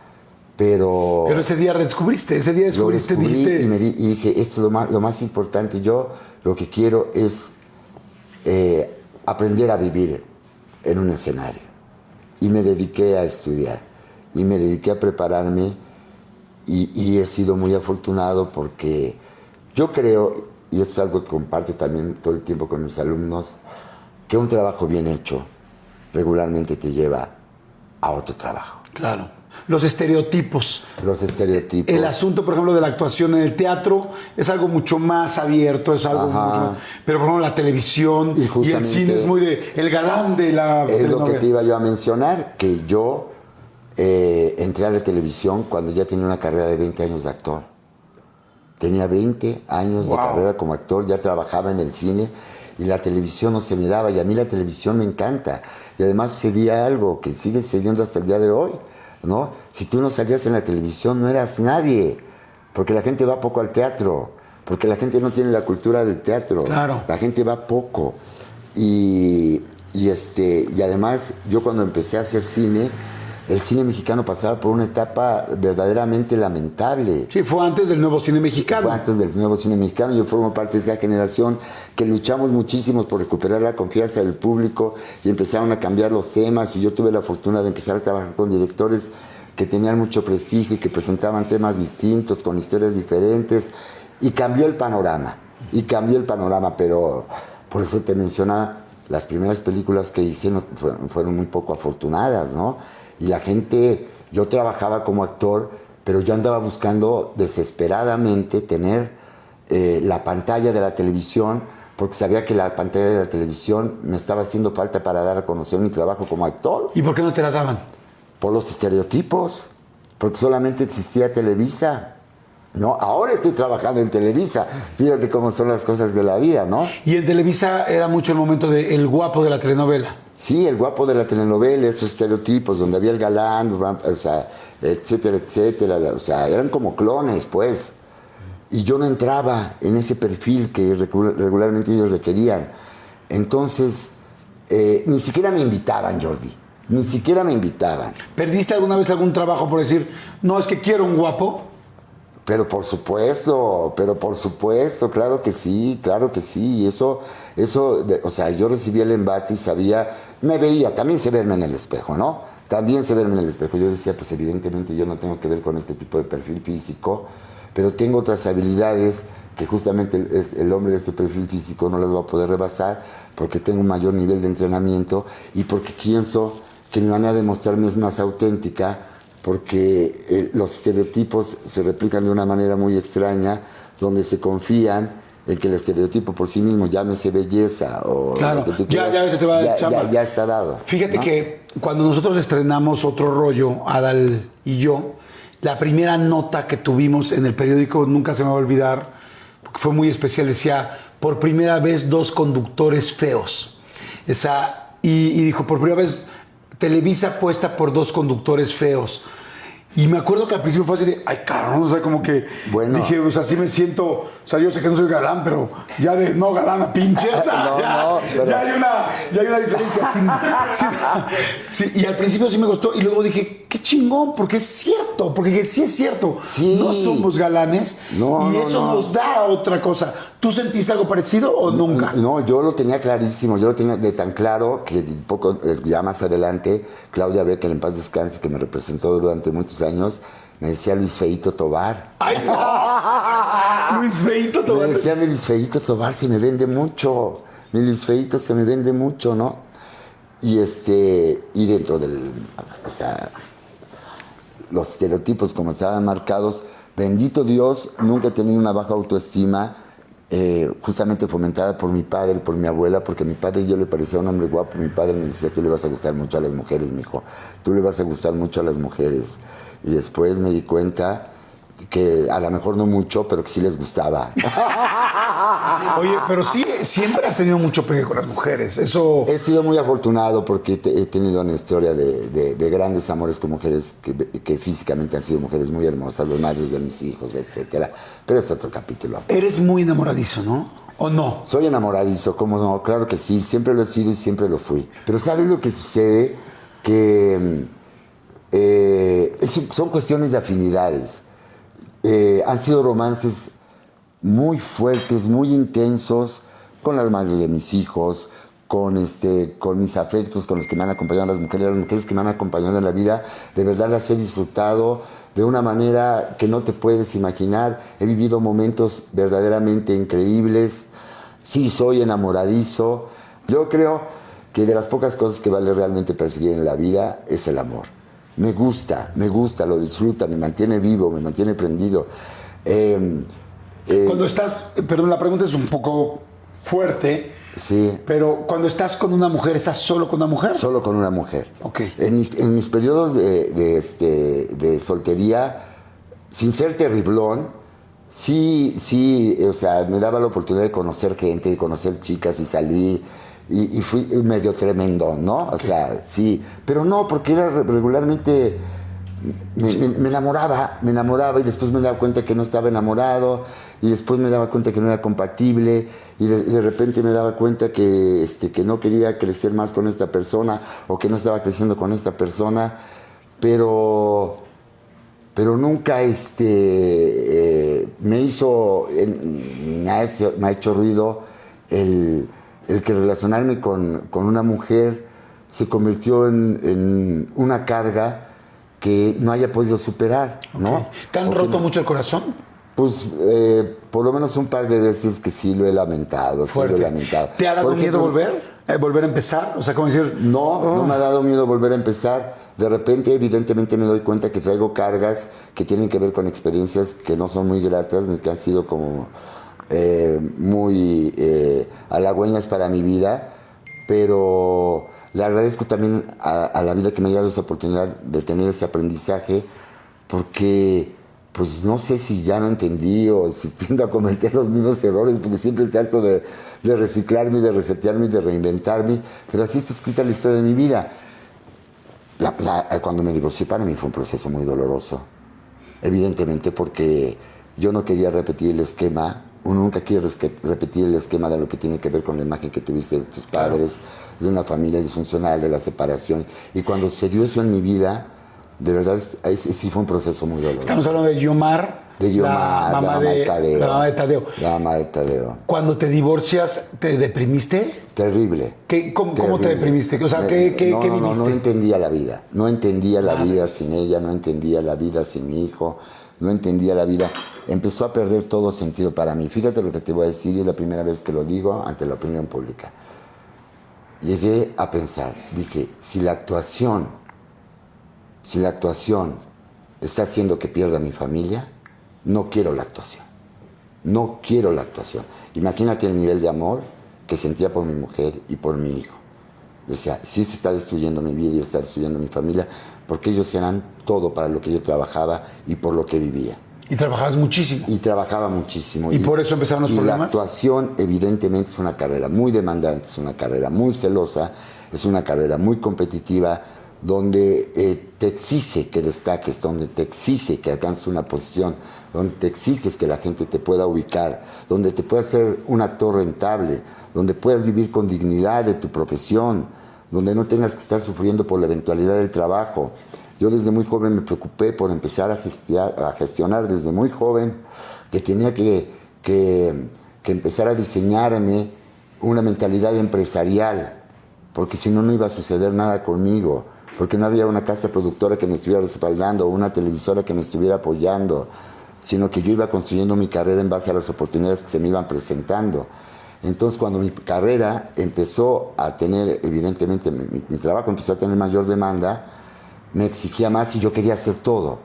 Pero ese día descubriste, dijiste... y dije, esto es lo más importante. Yo lo que quiero es aprender a vivir en un escenario. Y me dediqué a estudiar, y me dediqué a prepararme, y he sido muy afortunado porque yo creo, y esto es algo que comparto también todo el tiempo con mis alumnos, que un trabajo bien hecho regularmente te lleva a otro trabajo. Claro. Los estereotipos. El asunto, por ejemplo, de la actuación en el teatro es algo mucho más abierto, es algo mucho más, pero por ejemplo la televisión y el cine es muy de el galán de la telenovela. Es lo que te iba yo a mencionar, que yo entré a la televisión cuando ya tenía una carrera de 20 años de actor. Tenía 20 años de carrera como actor, ya trabajaba en el cine y la televisión no se me daba, y a mí la televisión me encanta. Y además sucedía algo que sigue sucediendo hasta el día de hoy, ¿no? Si tú no salías en la televisión no eras nadie, porque la gente va poco al teatro, porque la gente no tiene la cultura del teatro, la gente va poco. Y además yo cuando empecé a hacer cine, el cine mexicano pasaba por una etapa verdaderamente lamentable. Sí, fue antes del nuevo cine mexicano. Fue antes del nuevo cine mexicano. Yo formo parte de esa generación que luchamos muchísimo por recuperar la confianza del público y empezaron a cambiar los temas, y yo tuve la fortuna de empezar a trabajar con directores que tenían mucho prestigio y que presentaban temas distintos, con historias diferentes, y cambió el panorama, pero por eso te mencionaba, las primeras películas que hice fueron muy poco afortunadas, ¿no? Y la gente, yo trabajaba como actor, pero yo andaba buscando desesperadamente tener la pantalla de la televisión, porque sabía que la pantalla de la televisión me estaba haciendo falta para dar a conocer mi trabajo como actor. ¿Y por qué no te la daban? Por los estereotipos, porque solamente existía Televisa. No, ahora estoy trabajando en Televisa. Fíjate cómo son las cosas de la vida, ¿no? Y en Televisa era mucho el momento del guapo de la telenovela. Sí, el guapo de la telenovela, estos estereotipos, donde había el galán, o sea, etcétera, etcétera. O sea, eran como clones, pues. Y yo no entraba en ese perfil que regularmente ellos requerían. Entonces, ni siquiera me invitaban, Jordi. Ni siquiera me invitaban. ¿Perdiste alguna vez algún trabajo por decir, no, es que quiero un guapo? Pero por supuesto, claro que sí. Y eso, o sea, yo recibía el embate y sabía, me veía, también sé verme en el espejo, ¿no? Yo decía, pues evidentemente yo no tengo que ver con este tipo de perfil físico, pero tengo otras habilidades que justamente el hombre de este perfil físico no las va a poder rebasar, porque tengo un mayor nivel de entrenamiento y porque pienso que mi manera de mostrarme es más auténtica, porque los estereotipos se replican de una manera muy extraña, donde se confían en que el estereotipo por sí mismo, llámese belleza o claro, lo que tú quieras, ya te va ya está dado. Fíjate, ¿no?, que cuando nosotros estrenamos Otro Rollo, Adal y yo, la primera nota que tuvimos en el periódico, nunca se me va a olvidar, porque fue muy especial, decía, por primera vez 2 conductores feos. Y dijo, por primera vez Televisa apuesta por 2 conductores feos. Y me acuerdo que al principio fue así de, ay, cabrón, o sea, como que dije, o sea, sí me siento, o sea, yo sé que no soy galán, pero ya de no galán a pinche, o sea, ya hay una diferencia. Sí, y al principio sí me gustó, y luego dije, qué chingón, porque es cierto, porque sí es cierto, no somos galanes, y eso nos da otra cosa. ¿Tú sentiste algo parecido o nunca? No, yo lo tenía clarísimo, yo lo tenía de tan claro que un poco ya más adelante, Claudia Becker, en paz descanse, que me representó durante muchos años, me decía Luis Feito Tobar. ¡Ay, no! Luis Feito Tobar. Me decía, mi Luis Feito Tobar se me vende mucho. Mi Luis Feito se me vende mucho, ¿no? Y dentro del, o sea, los estereotipos como estaban marcados, bendito Dios, nunca he tenido una baja autoestima, justamente fomentada por mi padre, por mi abuela, porque a mi padre yo le parecía un hombre guapo. Mi padre me decía, tú le vas a gustar mucho a las mujeres, mijo, tú le vas a gustar mucho a las mujeres. Y después me di cuenta que a lo mejor no mucho, pero que sí les gustaba. Oye, pero sí, siempre has tenido mucho pegue con las mujeres, eso... He sido muy afortunado porque he tenido una historia de grandes amores con mujeres que físicamente han sido mujeres muy hermosas, los madres de mis hijos, etcétera. Pero es otro capítulo. Eres muy enamoradizo, ¿no? ¿O no? Soy enamoradizo, ¿cómo no? Claro que sí, siempre lo he sido y siempre lo fui. Pero ¿sabes lo que sucede? Que son cuestiones de afinidades. Han sido romances muy fuertes, muy intensos, con las madres de mis hijos, con mis afectos, con los que me han acompañado las mujeres que me han acompañado en la vida. De verdad las he disfrutado de una manera que no te puedes imaginar. He vivido momentos verdaderamente increíbles. Sí, soy enamoradizo. Yo creo que de las pocas cosas que vale realmente perseguir en la vida es el amor. Me gusta, lo disfruta, me mantiene vivo, me mantiene prendido. Cuando estás, perdón, la pregunta es un poco fuerte, sí, pero cuando estás con una mujer, ¿estás solo con una mujer? Solo con una mujer. Ok. En mis periodos de soltería, sin ser terriblón, sí, o sea, me daba la oportunidad de conocer gente, de conocer chicas y salir. Y fui medio tremendo, ¿no? O sea, sí. Pero no, porque era regularmente... Me enamoraba y después me daba cuenta que no estaba enamorado y después me daba cuenta que no era compatible y de repente me daba cuenta que no quería crecer más con esta persona o que no estaba creciendo con esta persona, pero nunca me ha hecho ruido el que relacionarme con una mujer se convirtió en una carga que no haya podido superar, ¿no? Okay. ¿Te han roto mucho el corazón? Pues por lo menos un par de veces que sí lo he lamentado. Fuerte. Sí lo he lamentado. ¿Te ha dado miedo volver? ¿Volver a empezar? O sea, ¿cómo decir? No me ha dado miedo volver a empezar. De repente, evidentemente, me doy cuenta que traigo cargas que tienen que ver con experiencias que no son muy gratas, ni que han sido como muy halagüeñas para mi vida, pero le agradezco también a la vida que me haya dado esa oportunidad de tener ese aprendizaje, porque pues no sé si ya no entendí o si tiendo a cometer los mismos errores, porque siempre trato de reciclarme, de resetearme, de reinventarme, pero así está escrita la historia de mi vida. Cuando me divorcié, para mí fue un proceso muy doloroso, evidentemente, porque yo no quería repetir el esquema. Uno nunca quiere repetir el esquema de lo que tiene que ver con la imagen que tuviste de tus padres, de una familia disfuncional, de la separación. Y cuando se dio eso en mi vida, de verdad, sí fue un proceso muy doloroso. Estamos hablando de Guiomar. La mamá de Tadeo. La mamá de Tadeo. La mamá de Tadeo. Cuando te divorcias, ¿te deprimiste? Terrible. ¿Cómo te deprimiste? O sea, ¿qué viviste? No entendía la vida. No entendía la vida sin ella, no entendía la vida sin mi hijo. No entendía la vida, empezó a perder todo sentido para mí. Fíjate lo que te voy a decir, y es la primera vez que lo digo ante la opinión pública. Llegué a pensar, dije, si la actuación está haciendo que pierda a mi familia, no quiero la actuación. No quiero la actuación. Imagínate el nivel de amor que sentía por mi mujer y por mi hijo. Decía, si esto está destruyendo mi vida y está destruyendo mi familia, porque ellos eran todo para lo que yo trabajaba y por lo que vivía. Y trabajabas muchísimo. Y trabajaba muchísimo. ¿Y por eso empezaron los problemas? La actuación, evidentemente, es una carrera muy demandante, es una carrera muy celosa, es una carrera muy competitiva, donde te exige que destaques, donde te exige que alcances una posición, donde te exiges que la gente te pueda ubicar, donde te puedas ser un actor rentable, donde puedas vivir con dignidad de tu profesión, donde no tengas que estar sufriendo por la eventualidad del trabajo. Yo desde muy joven me preocupé por empezar a gestionar desde muy joven, que tenía que empezar a diseñarme una mentalidad empresarial, porque si no, no iba a suceder nada conmigo, porque no había una casa productora que me estuviera respaldando o una televisora que me estuviera apoyando, sino que yo iba construyendo mi carrera en base a las oportunidades que se me iban presentando. Entonces, cuando mi carrera empezó a tener, evidentemente, mi trabajo empezó a tener mayor demanda, me exigía más y yo quería hacer todo.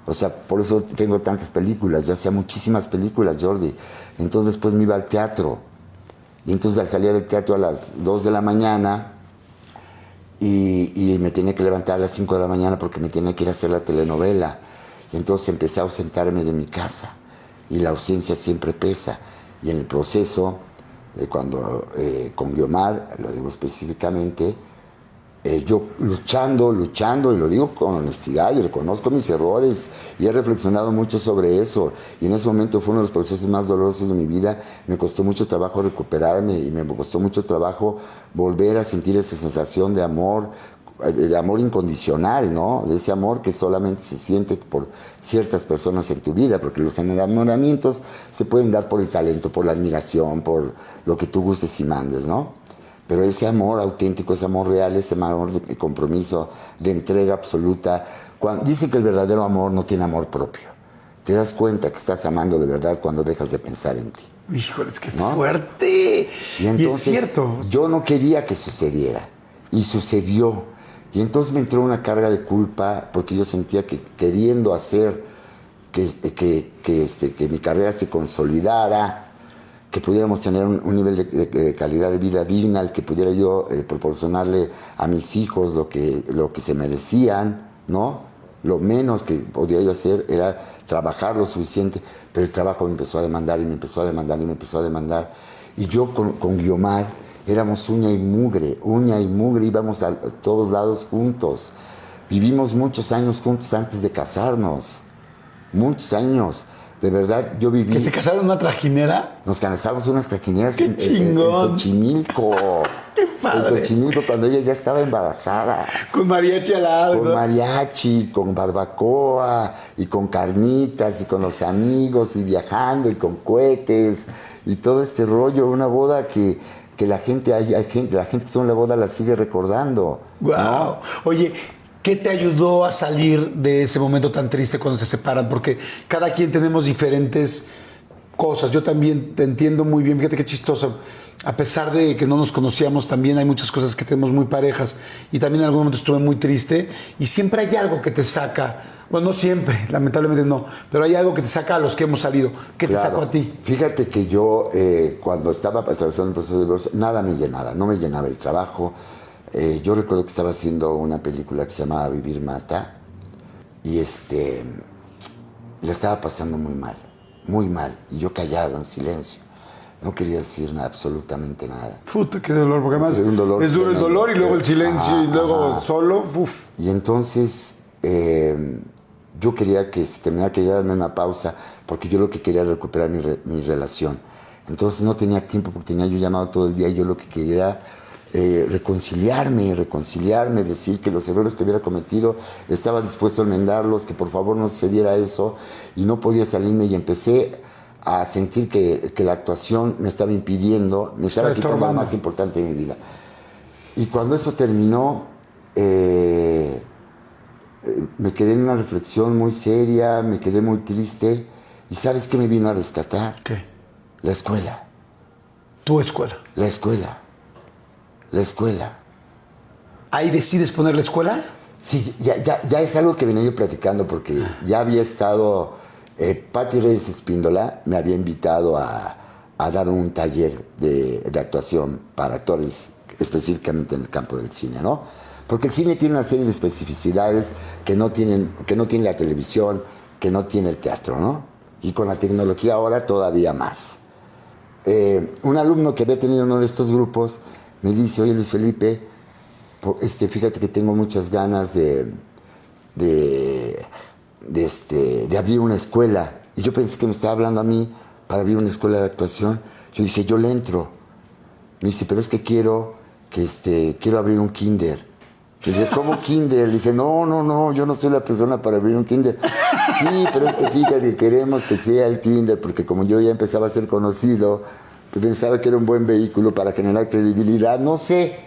O sea, por eso tengo tantas películas. Yo hacía muchísimas películas, Jordi. Entonces, después me iba al teatro. Y entonces salía del teatro a las 2 de la mañana y me tenía que levantar a las 5 de la mañana porque me tenía que ir a hacer la telenovela. Y entonces empecé a ausentarme de mi casa. Y la ausencia siempre pesa. Y en el proceso de cuando con Guiomar, lo digo específicamente, yo luchando, y lo digo con honestidad, y reconozco mis errores, y he reflexionado mucho sobre eso, y en ese momento fue uno de los procesos más dolorosos de mi vida. Me costó mucho trabajo recuperarme, y me costó mucho trabajo volver a sentir esa sensación de amor incondicional, ¿no? De ese amor que solamente se siente por ciertas personas en tu vida, porque los enamoramientos se pueden dar por el talento, por la admiración, por lo que tú gustes y mandes, ¿no? Pero ese amor auténtico, ese amor real, ese amor de compromiso, de entrega absoluta. Dice que el verdadero amor no tiene amor propio. Te das cuenta que estás amando de verdad cuando dejas de pensar en ti. Híjole, es que fuerte. Y entonces, es cierto. Yo no quería que sucediera. Y sucedió. Y entonces me entró una carga de culpa porque yo sentía que queriendo hacer que mi carrera se consolidara, que pudiéramos tener un nivel de calidad de vida digna, el que pudiera yo proporcionarle a mis hijos lo que se merecían, ¿no? Lo menos que podía yo hacer era trabajar lo suficiente, pero el trabajo me empezó a demandar y me empezó a demandar y me empezó a demandar. Y yo con Guiomar éramos uña y mugre, íbamos a todos lados juntos. Vivimos muchos años juntos antes de casarnos, muchos años. De verdad, yo viví... ¿Que se casaron en una trajinera? Nos casamos en unas trajineras en Xochimilco. ¡Qué padre! En Xochimilco, cuando ella ya estaba embarazada. Con mariachi al lado. Con mariachi, con barbacoa, y con carnitas, y con los amigos, y viajando, y con cohetes, y todo este rollo. Una boda que la gente que estuvo en la boda la sigue recordando. ¡Guau! ¿No? Oye, ¿qué te ayudó a salir de ese momento tan triste cuando se separan? Porque cada quien tenemos diferentes cosas. Yo también te entiendo muy bien. Fíjate qué chistoso. A pesar de que no nos conocíamos, también hay muchas cosas que tenemos muy parejas. Y también en algún momento estuve muy triste. Y siempre hay algo que te saca. Bueno, no siempre, lamentablemente no. Pero hay algo que te saca a los que hemos salido. ¿Qué te sacó a ti? Fíjate que yo, cuando estaba atravesando el proceso de divorcio, nada me llenaba. No me llenaba el trabajo. Yo recuerdo que estaba haciendo una película que se llamaba Vivir Mata y la estaba pasando muy mal, y yo callado, en silencio, no quería decir nada, absolutamente nada. Puta, qué dolor, porque además es duro el dolor y luego el silencio y luego solo, Y entonces yo quería que se terminara, quería darme una pausa, porque yo lo que quería era recuperar mi relación. Entonces no tenía tiempo porque tenía yo llamado todo el día y yo lo que quería reconciliarme, decir que los errores que hubiera cometido estaba dispuesto a enmendarlos, que por favor no sucediera eso, y no podía salirme, y empecé a sentir que la actuación me estaba impidiendo, me estaba quitando lo más importante de mi vida. Y cuando eso terminó, me quedé en una reflexión muy seria, me quedé muy triste, y ¿sabes qué me vino a rescatar? ¿Qué? La escuela. ¿Tu escuela? La escuela. ¿Ahí decides poner la escuela? Sí, ya es algo que venía yo platicando, porque ya había estado, Pati Reyes Espíndola me había invitado a dar un taller de actuación para actores, específicamente en el campo del cine, ¿no? Porque el cine tiene una serie de especificidades que no tiene la televisión, que no tiene el teatro, ¿no? Y con la tecnología ahora todavía más. Un alumno que había tenido uno de estos grupos me dice, oye Luis Felipe, fíjate que tengo muchas ganas de abrir una escuela. Y yo pensé que me estaba hablando a mí para abrir una escuela de actuación. Yo dije, yo le entro. Me dice, pero es que quiero abrir un kinder. Y le dije, ¿cómo kinder? Le dije, no, yo no soy la persona para abrir un kinder. Sí, pero es que fíjate, queremos que sea el kinder, porque como yo ya empezaba a ser conocido, pues pensaba que era un buen vehículo para generar credibilidad. No lo sé.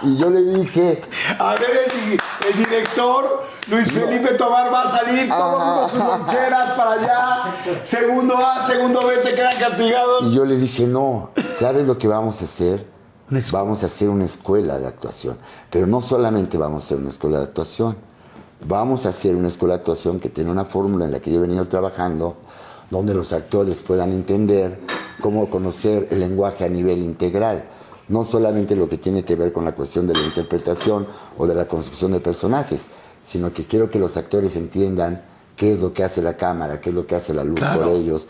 Y yo le dije... A ver, el director, Luis Felipe Tobar, va a salir, todo el mundo sus loncheras para allá. Segundo A, segundo B, se quedan castigados. Y yo le dije, no, ¿sabes lo que vamos a hacer? Vamos a hacer una escuela de actuación. Pero no solamente vamos a hacer una escuela de actuación, vamos a hacer una escuela de actuación que tiene una fórmula en la que yo he venido trabajando, donde los actores puedan entender cómo conocer el lenguaje a nivel integral. No solamente lo que tiene que ver con la cuestión de la interpretación o de la construcción de personajes, sino que quiero que los actores entiendan qué es lo que hace la cámara, qué es lo que hace la luz por ellos,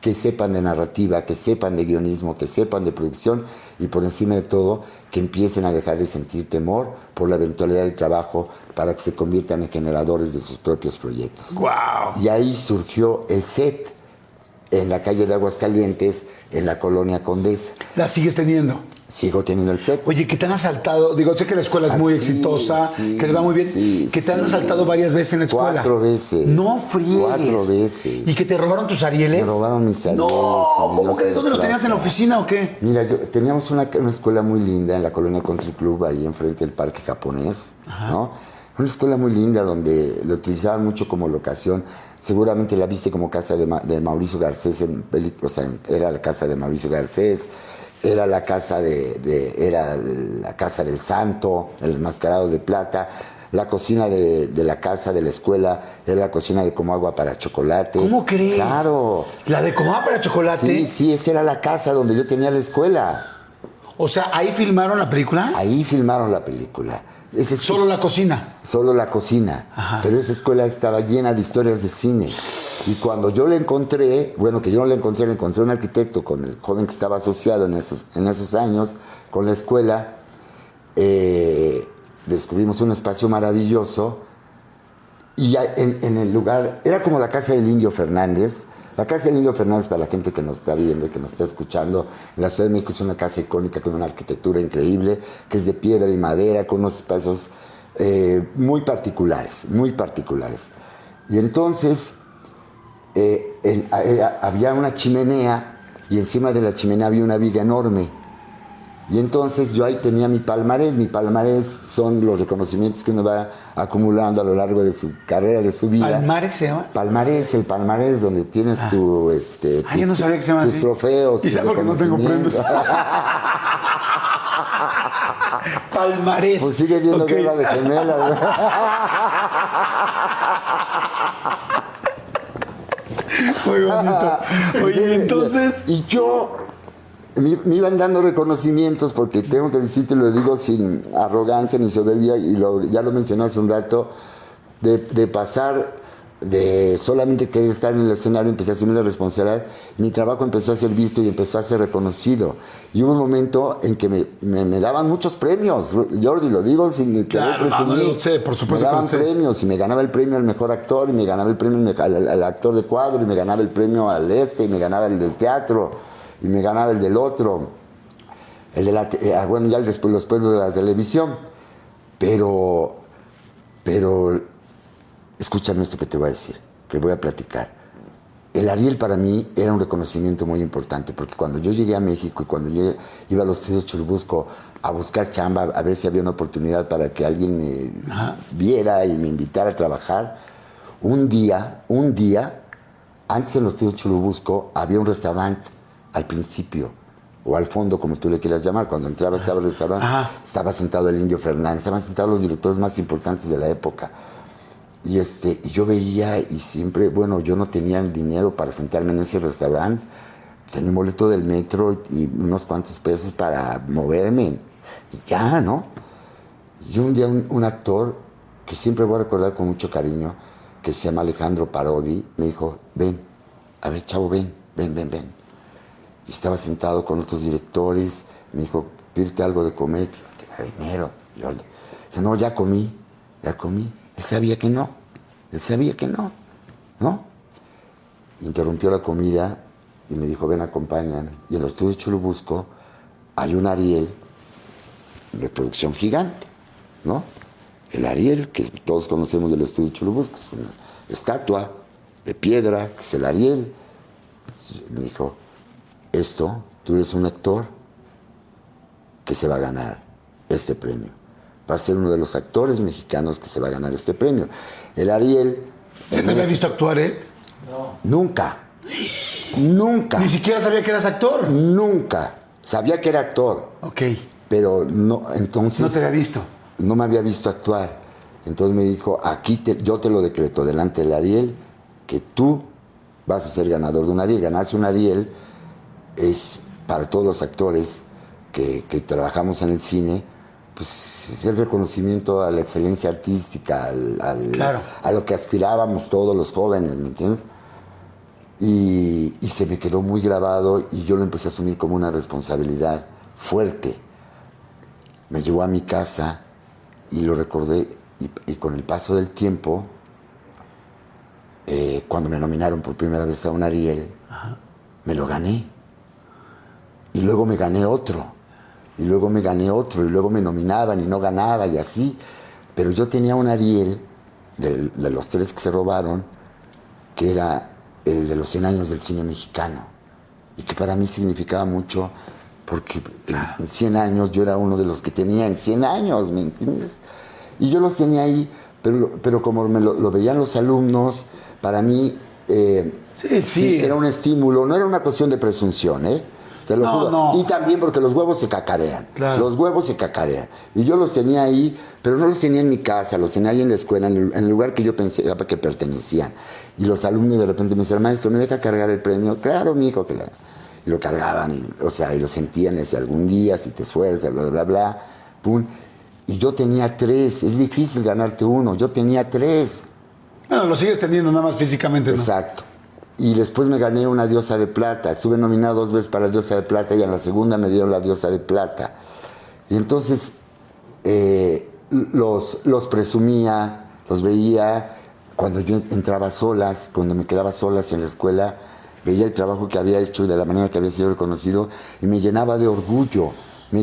que sepan de narrativa, que sepan de guionismo, que sepan de producción y por encima de todo, que empiecen a dejar de sentir temor por la eventualidad del trabajo para que se conviertan en generadores de sus propios proyectos. ¡Wow! Y ahí surgió el set en la calle de Aguascalientes, en la colonia Condesa. ¿La sigues teniendo? Sigo teniendo el set. Oye, que te han asaltado, digo, sé que la escuela es muy exitosa, que le va muy bien, que te han asaltado varias veces en la escuela. 4 veces. No friegues. 4 veces. ¿Y que te robaron tus Arieles? Me robaron mis Arieles. No, ¿cómo crees? ¿Dónde los tenías, en la oficina o qué? Mira, teníamos una escuela muy linda en la colonia Country Club, ahí enfrente del Parque Japonés, ¿no? Una escuela muy linda donde lo utilizaban mucho como locación. Seguramente la viste como casa de Mauricio Garcés, era la casa de Mauricio Garcés. Era la casa era la casa del Santo, el enmascarado de plata. La cocina de la casa de la escuela era la cocina de Como Agua para Chocolate. ¿Cómo crees? Claro. ¿La de Como Agua para Chocolate? Sí, esa era la casa donde yo tenía la escuela. O sea, ¿ahí filmaron la película? Ahí filmaron la película. ¿Solo la cocina? Solo la cocina. Ajá. Pero esa escuela estaba llena de historias de cine. Y cuando yo la encontré, bueno, que yo no la encontré, le encontré un arquitecto con el joven que estaba asociado en esos años con la escuela, descubrimos un espacio maravilloso y en el lugar, era como la casa del Indio Fernández. La casa del Indio Fernández, para la gente que nos está viendo y que nos está escuchando, en la Ciudad de México es una casa icónica con una arquitectura increíble, que es de piedra y madera, con unos espacios muy particulares. Y entonces había una chimenea y encima de la chimenea había una viga enorme. Y entonces yo ahí tenía mi palmarés. Mi palmarés son los reconocimientos que uno va acumulando a lo largo de su carrera, de su vida. ¿Palmarés se llama? Palmarés, el palmarés donde tienes yo no sabía que se llama tus así. Trofeos. ¿Y sabes por qué no tengo premios? Palmarés. Pues sigue viendo Guerra de Gemelas. Muy bonito. Oye, entonces... Y yo... Me iban dando reconocimientos porque tengo que decirte, lo digo sin arrogancia ni soberbia, y ya lo mencioné hace un rato, de pasar de solamente querer estar en el escenario, empecé a asumir la responsabilidad, mi trabajo empezó a ser visto y empezó a ser reconocido. Y hubo un momento en que me daban muchos premios, Jordi, lo digo sin querer presumir. No, sé, por supuesto. Me daban premios y me ganaba el premio al mejor actor, y me ganaba el premio al actor de cuadro, y me ganaba el premio y me ganaba el del teatro. Y me ganaba el del otro, bueno, ya después los premios de la televisión. Pero, escúchame esto que te voy a decir, que voy a platicar. El Ariel para mí era un reconocimiento muy importante, porque cuando yo llegué a México y cuando yo iba a los estudios Churubusco a buscar chamba, a ver si había una oportunidad para que alguien me viera y me invitara a trabajar, un día, antes en los estudios Churubusco había un restaurante. Al principio, o al fondo, como tú le quieras llamar, cuando entraba estaba el restaurante, estaba sentado el Indio Fernández, estaban sentados los directores más importantes de la época. Y yo veía y siempre, bueno, yo no tenía el dinero para sentarme en ese restaurante, tenía un boleto del metro y unos cuantos pesos para moverme, y ya, ¿no? Y un día un actor, que siempre voy a recordar con mucho cariño, que se llama Alejandro Parodi, me dijo, ven, a ver, chavo, ven. Y estaba sentado con otros directores, me dijo, pídete algo de comer, tenía dinero. Yo le dije, no, ya comí. Él sabía que no, ¿no? Interrumpió la comida y me dijo, ven, acompáñame. Y en los estudios Churubusco hay un Ariel de producción gigante, ¿no? El Ariel, que todos conocemos del estudio Churubusco, es una estatua de piedra, que es el Ariel. Me dijo, tú eres un actor que se va a ganar este premio. Va a ser uno de los actores mexicanos que se va a ganar este premio. El Ariel... ¿Ya te había visto actuar, Nunca. Ni siquiera sabía que eras actor. Nunca. Sabía que era actor. Ok. Pero no, entonces... No te había visto. No me había visto actuar. Entonces me dijo, yo te lo decreto delante del Ariel, que tú vas a ser ganador de un Ariel. Ganarse un Ariel es para todos los actores que trabajamos en el cine, pues es el reconocimiento a la excelencia artística, claro, a lo que aspirábamos todos los jóvenes, ¿me entiendes? Y se me quedó muy grabado y yo lo empecé a asumir como una responsabilidad fuerte. Me llevó a mi casa y lo recordé, y con el paso del tiempo, cuando me nominaron por primera vez a un Ariel, me lo gané. Y luego me gané otro, y luego me nominaban y no ganaba y así. Pero yo tenía un Ariel, de los 3 que se robaron, que era el de los 100 años del cine mexicano, y que para mí significaba mucho, porque en 100 años yo era uno de los que tenía en 100 años, ¿me entiendes? Y yo los tenía ahí, pero como lo veían los alumnos, para mí sí, era un estímulo, no era una cuestión de presunción, te lo juro. No. Y también porque los huevos se cacarean. Claro. Los huevos se cacarean. Y yo los tenía ahí, pero no los tenía en mi casa, los tenía ahí en la escuela, en el lugar que yo pensaba que pertenecían. Y los alumnos de repente me decían, maestro, ¿me deja cargar el premio? Claro, mijo, que y lo cargaban, y lo sentían, y decía, algún día, si te esfuerzas, bla, bla, bla, pum. Y yo tenía 3, es difícil ganarte uno, yo tenía 3. Bueno, lo sigues teniendo nada más físicamente, ¿no? Exacto. Y después me gané una Diosa de Plata. Estuve nominado 2 veces para la Diosa de Plata y en la segunda me dieron la Diosa de Plata. Y entonces los presumía, los veía. Cuando yo entraba solas, cuando me quedaba solas en la escuela, veía el trabajo que había hecho y de la manera que había sido reconocido y me llenaba de orgullo. Me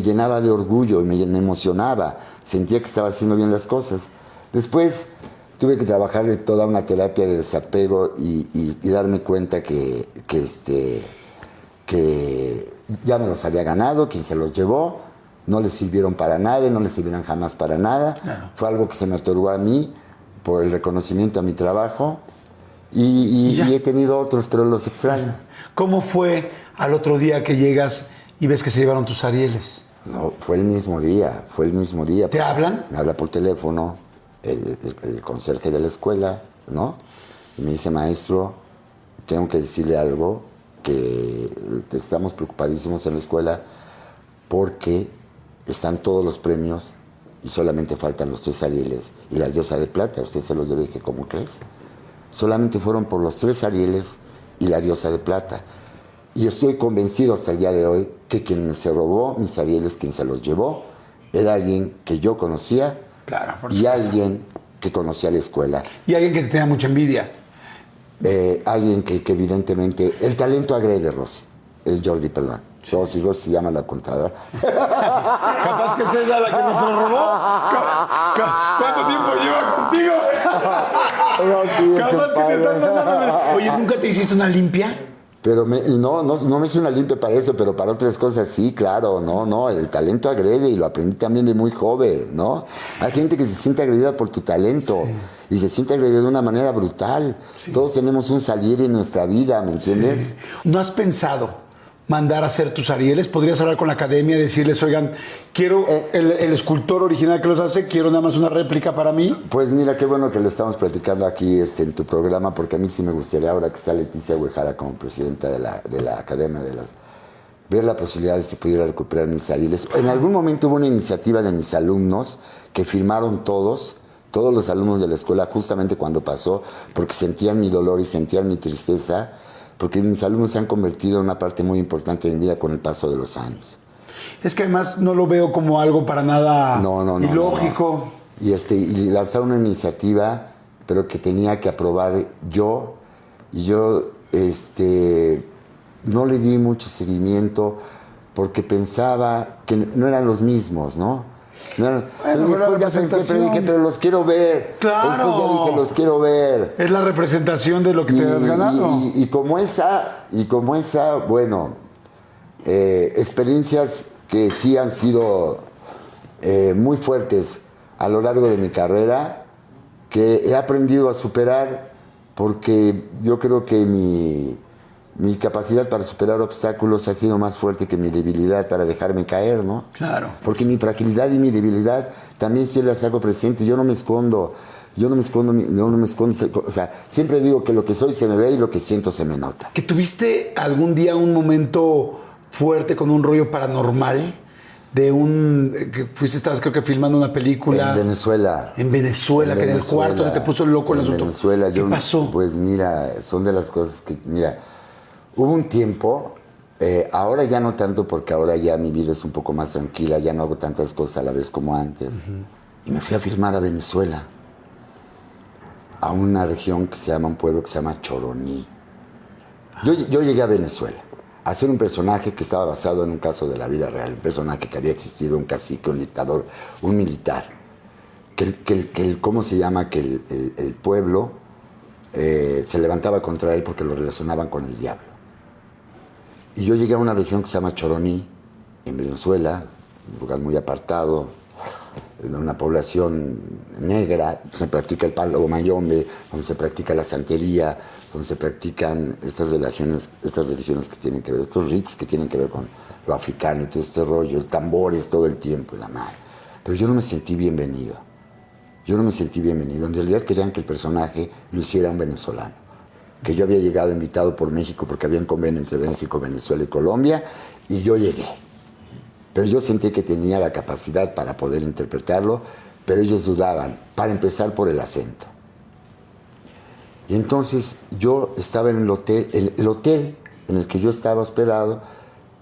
emocionaba. Sentía que estaba haciendo bien las cosas. Después tuve que trabajar de toda una terapia de desapego y darme cuenta que ya me los había ganado, quien se los llevó, no les sirvieron para nada, no les sirvieron jamás para nada. Claro. Fue algo que se me otorgó a mí por el reconocimiento a mi trabajo y he tenido otros, pero los extraño. ¿Cómo fue al otro día que llegas y ves que se llevaron tus Arieles? No, fue el mismo día. ¿Te hablan? Me habla por teléfono el conserje de la escuela, ¿no? Y me dice, maestro, tengo que decirle algo, que estamos preocupadísimos en la escuela porque están todos los premios y solamente faltan los 3 Arieles y la Diosa de Plata. Usted se los debe. Dije, ¿cómo crees? Solamente fueron por los 3 Arieles y la Diosa de Plata. Y estoy convencido hasta el día de hoy que quien se robó mis Arieles, quien se los llevó, era alguien que yo conocía. Claro, por y supuesto. Alguien que conocía la escuela. Y alguien que te tenía mucha envidia. Alguien que evidentemente... El talento agrede, Rosy. Jordi, perdón. Rosy se llama la contadora. Capaz que es ella la que nos lo robó. ¿Cuánto tiempo lleva contigo? Capaz que te están mandando. Oye, ¿nunca te hiciste una limpia? Pero no me hice una limpia para eso, pero para otras cosas sí, claro, no, el talento agrede y lo aprendí también de muy joven, ¿no? Hay gente que se siente agredida por tu talento y se siente agredida de una manera brutal. Sí. Todos tenemos un Salieri en nuestra vida, ¿me entiendes? Sí. ¿No has pensado mandar a hacer tus Arieles? ¿Podrías hablar con la academia y decirles, oigan, quiero el escultor original que los hace, quiero nada más una réplica para mí? Pues mira, qué bueno que lo estamos platicando aquí en tu programa, porque a mí sí me gustaría, ahora que está Leticia Huejara como presidenta de la academia, ver la posibilidad de si pudiera recuperar mis Arieles. En algún momento hubo una iniciativa de mis alumnos que firmaron todos todos los alumnos de la escuela, justamente cuando pasó, porque sentían mi dolor y sentían mi tristeza, porque mis alumnos se han convertido en una parte muy importante de mi vida con el paso de los años. Es que además no lo veo como algo para nada ilógico. No. Y lanzaron una iniciativa, pero que tenía que aprobar yo, y yo no le di mucho seguimiento porque pensaba que no eran los mismos, ¿no? Pero después ya pensé, pero dije, pero los quiero ver. Claro. Después ya dije, los quiero ver. Es la representación de lo que te has ganado. Y como esa, bueno, experiencias que sí han sido muy fuertes a lo largo de mi carrera, que he aprendido a superar, porque yo creo que mi capacidad para superar obstáculos ha sido más fuerte que mi debilidad para dejarme caer, ¿no? Claro. Porque mi fragilidad y mi debilidad también sí las hago presentes. Yo no me escondo. O sea, siempre digo que lo que soy se me ve y lo que siento se me nota. ¿Que tuviste algún día un momento fuerte con un rollo paranormal? Que estabas creo que filmando una película. En Venezuela. En Venezuela, que en el cuarto se te puso loco el asunto. Venezuela. ¿Qué pasó? Pues mira, son de las cosas que, mira, hubo un tiempo, ahora ya no tanto porque ahora ya mi vida es un poco más tranquila, ya no hago tantas cosas a la vez como antes. Y me fui a filmar a Venezuela, a una región que se llama, un pueblo que se llama Choroní. Yo llegué a Venezuela a hacer un personaje que estaba basado en un caso de la vida real, un personaje que había existido, un cacique, un dictador, un militar, ¿cómo se llama? Que el pueblo se levantaba contra él porque lo relacionaban con el diablo. Y yo llegué a una región que se llama Choroní, en Venezuela, un lugar muy apartado, de una población negra, donde se practica el palo mayombe, donde se practica la santería, donde se practican estas religiones que tienen que ver, estos ritos que tienen que ver con lo africano y todo este rollo, tambores todo el tiempo y la madre. Pero yo no me sentí bienvenido. En realidad querían que el personaje lo hiciera un venezolano. Que yo había llegado invitado por México porque había un convenio entre México, Venezuela y Colombia, y yo llegué. Pero yo sentí que tenía la capacidad para poder interpretarlo, pero ellos dudaban, para empezar por el acento. Y entonces yo estaba en el hotel en el que yo estaba hospedado,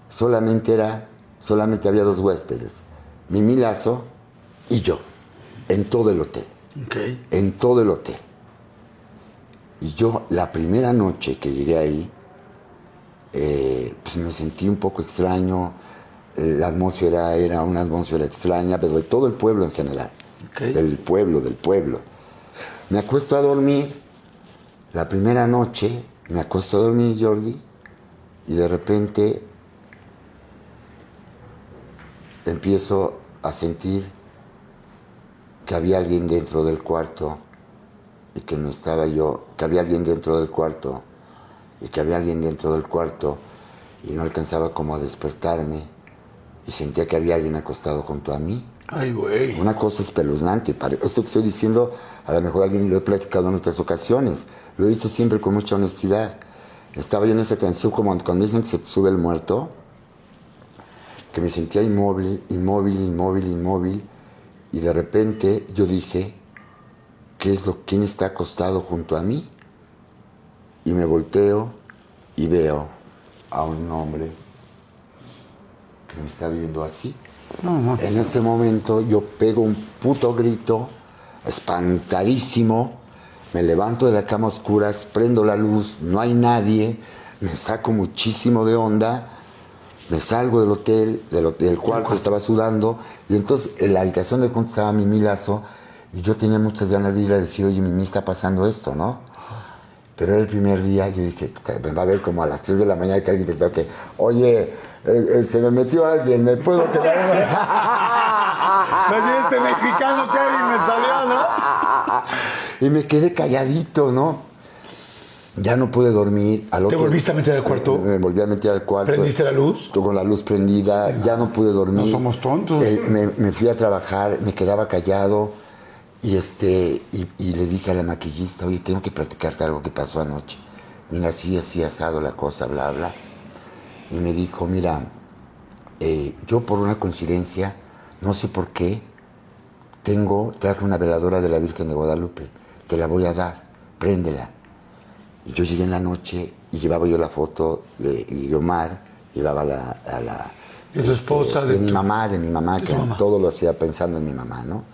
solamente había 2 huéspedes, Mimi Lazo y yo, en todo el hotel. Okay. En todo el hotel. Y yo, la primera noche que llegué ahí, pues me sentí un poco extraño. La atmósfera era una atmósfera extraña, pero de todo el pueblo en general. Okay. Del pueblo. Me acuesto a dormir. La primera noche me acuesto a dormir, Jordi, y de repente empiezo a sentir que había alguien dentro del cuarto y que no estaba yo, que había alguien dentro del cuarto y que había alguien dentro del cuarto y no alcanzaba como a despertarme y sentía que había alguien acostado junto a mí. Ay, güey. Una cosa espeluznante. Esto que estoy diciendo, a lo mejor alguien lo he platicado en otras ocasiones. Lo he dicho siempre con mucha honestidad. Estaba yo en esa transición como cuando dicen que se te sube el muerto, que me sentía inmóvil, y de repente yo dije, ¿quién está acostado junto a mí? Y me volteo y veo a un hombre que me está viendo así. No. En ese momento yo pego un puto grito, espantadísimo, me levanto de la cama a oscuras, prendo la luz, no hay nadie, me saco muchísimo de onda, me salgo del hotel, del cuarto, estaba sudando, y entonces en la habitación de junto estaba Mimi Lazo, y yo tenía muchas ganas de ir a decir, oye, Mimi, está pasando esto, ¿no? Pero era el primer día, yo dije, me va a ver como a las 3 de la mañana que alguien te toque, oye, se me metió alguien, ¿me puedo quedar? No, este mexicano Kevin me salió, ¿no? Y me quedé calladito, ¿no? Ya no pude dormir. ¿Te volviste a meter al cuarto? Me volví a meter al cuarto. ¿Prendiste la luz? Con la luz prendida, ya no pude dormir. No somos tontos. Me fui a trabajar, me quedaba callado y le dije a la maquillista, oye, tengo que platicarte algo que pasó anoche. Mira, así asado la cosa, bla, bla. Y me dijo, mira, yo por una coincidencia, no sé por qué, traje una veladora de la Virgen de Guadalupe, te la voy a dar, préndela. Y yo llegué en la noche y llevaba yo la foto de Guiomar, llevaba a la de tu esposa, de mi mamá, que mamá. todo lo hacía pensando en mi mamá, ¿no?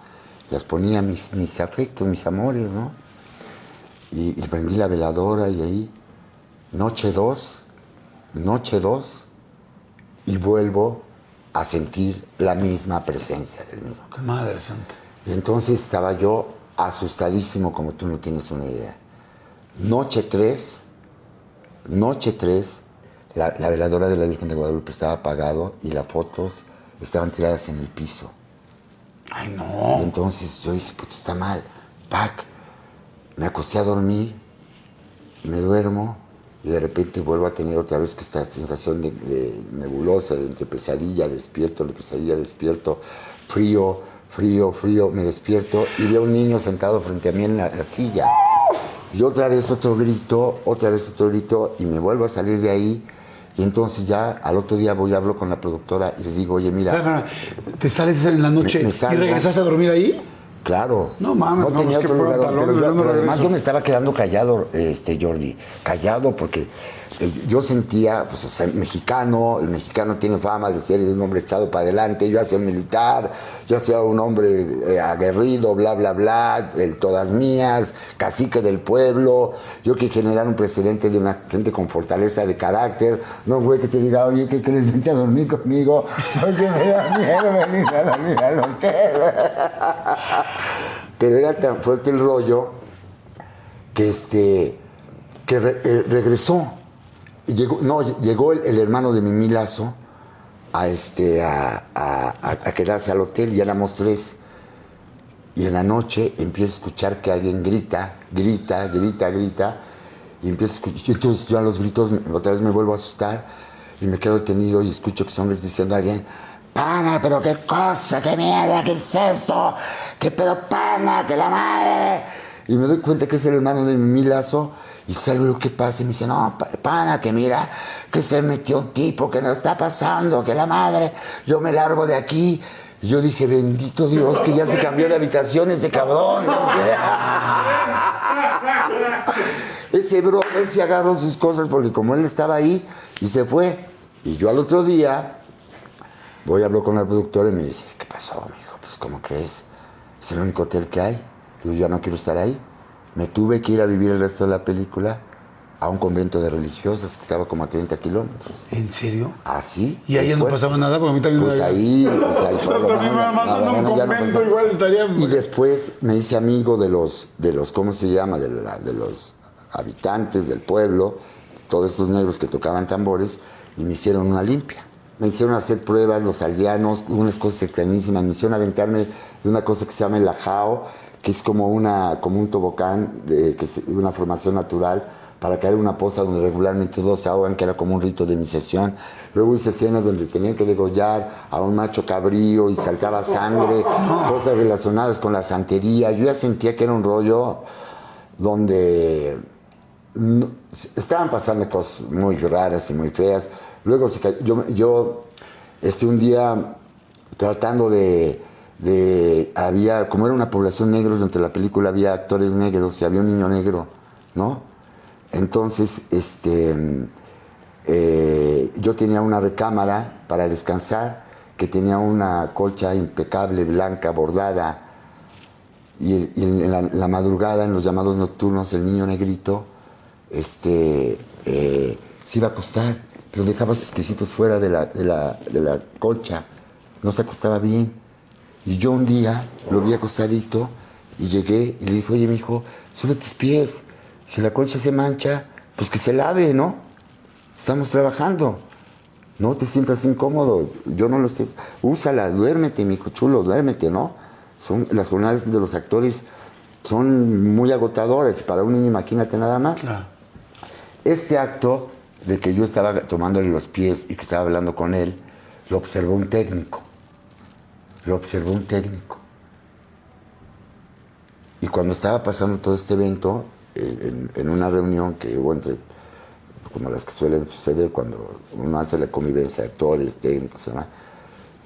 Las ponía mis afectos, mis amores, ¿no? Y prendí la veladora y ahí, noche 2, y vuelvo a sentir la misma presencia del mío. Madre santa. Y entonces estaba yo asustadísimo como tú no tienes una idea. Noche 3, la veladora de la Virgen de Guadalupe estaba apagado y las fotos estaban tiradas en el piso. Ay, no. Y entonces yo dije, puta, está mal. Pac, me acosté a dormir, me duermo y de repente vuelvo a tener otra vez que esta sensación de nebulosa, entre pesadilla, despierto, frío, me despierto y veo a un niño sentado frente a mí en la silla. Y otra vez otro grito y me vuelvo a salir de ahí. Y entonces ya al otro día voy y hablo con la productora y le digo, oye, mira... ¿Te sales en la noche me y salgo. regresaste a dormir ahí? Claro. No mames, no, tenía pues otro qué lugar, pantalón, pero yo no además regreso. yo me estaba quedando callado, Jordi, callado porque yo sentía, pues, o sea, el mexicano tiene fama de ser un hombre echado para adelante, yo hacía un militar, yo hacía un hombre aguerrido, bla, bla, bla, el todas mías, cacique del pueblo, yo que generar un precedente de una gente con fortaleza de carácter, no güey que te diga, oye, ¿qué quieres? Vente a dormir conmigo, porque me da miedo venir a dormir al hotel. Pero era tan fuerte el rollo que regresó. Y llegó el hermano de Mimí Lazo a quedarse al hotel y éramos 3. Y en la noche empiezo a escuchar que alguien grita, y empiezo a escuchar, entonces yo a los gritos otra vez me vuelvo a asustar y me quedo detenido y escucho que son hombres diciendo a alguien, pana, pero qué cosa, qué mierda, qué es esto, qué pedo, pana, que la madre. Y me doy cuenta que es el hermano de Mimí Lazo y salgo lo que pasa y me dice, no, pana, que mira, que se metió un tipo, que nos está pasando, que la madre, yo me largo de aquí. Y yo dije, bendito Dios, que ya se cambió de habitación este cabrón. Ese brother se agarró sus cosas porque como él estaba ahí y se fue. Y yo al otro día voy a hablar con el productor y me dice, ¿qué pasó, mijo? Pues, ¿cómo crees? Es el único hotel que hay. Yo ya no quiero estar ahí. Me tuve que ir a vivir el resto de la película a un convento de religiosas que estaba como a 30 kilómetros. ¿En serio? ¿Así? ¿Y ahí no pasaba nada? Porque a mí también... Pues ahí Pero también me mandan a un convento, igual estaría... Y después me hice amigo de los ¿cómo se llama? De los habitantes del pueblo, todos estos negros que tocaban tambores, y me hicieron una limpia. Me hicieron hacer pruebas, los aldeanos, unas cosas extrañísimas. Me hicieron aventarme de una cosa que se llama el ajao, que es como un tobogán, que es una formación natural, para caer en una poza donde regularmente todos se ahogan, que era como un rito de iniciación. Luego hice escenas donde tenían que degollar a un macho cabrío y saltaba sangre, cosas relacionadas con la santería. Yo ya sentía que era un rollo donde estaban pasando cosas muy raras y muy feas. Luego yo un día tratando había, como era una población negra, dentro de la película había actores negros y había un niño negro, ¿no? Entonces, yo tenía una recámara para descansar, que tenía una colcha impecable, blanca, bordada, y en la madrugada, en los llamados nocturnos, el niño negrito, se iba a acostar, pero dejaba sus piecitos fuera de la colcha, no se acostaba bien. Y yo un día lo vi acostadito y llegué y le dije, oye, mijo, sube tus pies. Si la colcha se mancha, pues que se lave, ¿no? Estamos trabajando. No te sientas incómodo. Yo no lo estés. Úsala, duérmete, mijo chulo, duérmete, ¿no? Las jornadas de los actores son muy agotadoras. Para un niño, imagínate nada más. Claro. Este acto de que yo estaba tomándole los pies y que estaba hablando con él, lo observó un técnico. Y cuando estaba pasando todo este evento, en una reunión que hubo como las que suelen suceder cuando uno hace la convivencia de actores, técnicos, ¿no?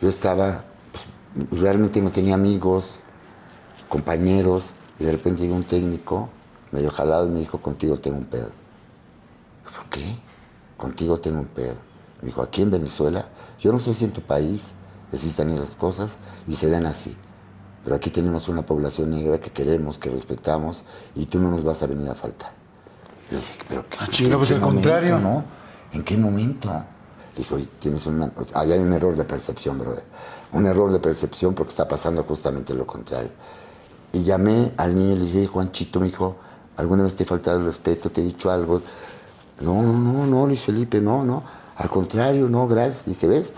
Yo estaba, pues, realmente no tenía amigos, compañeros, y de repente llegó un técnico, medio jalado, y me dijo, contigo tengo un pedo. ¿Por qué? Contigo tengo un pedo. Me dijo, aquí en Venezuela, yo no sé si en tu país existan esas cosas y se dan así, pero aquí tenemos una población negra que queremos, que respetamos, y tú no nos vas a venir a faltar. Le dije, pero ¿qué? Chinga, pues al contrario. ¿No? ¿En qué momento? Dijo, tienes ahí hay un error de percepción, brother. Un error de percepción porque está pasando justamente lo contrario. Y llamé al niño y le dije, Juanchito, mi hijo, ¿alguna vez te he faltado el respeto? ¿Te he dicho algo? No, Luis Felipe, no. Al contrario, no, gracias. Dije, ¿ves?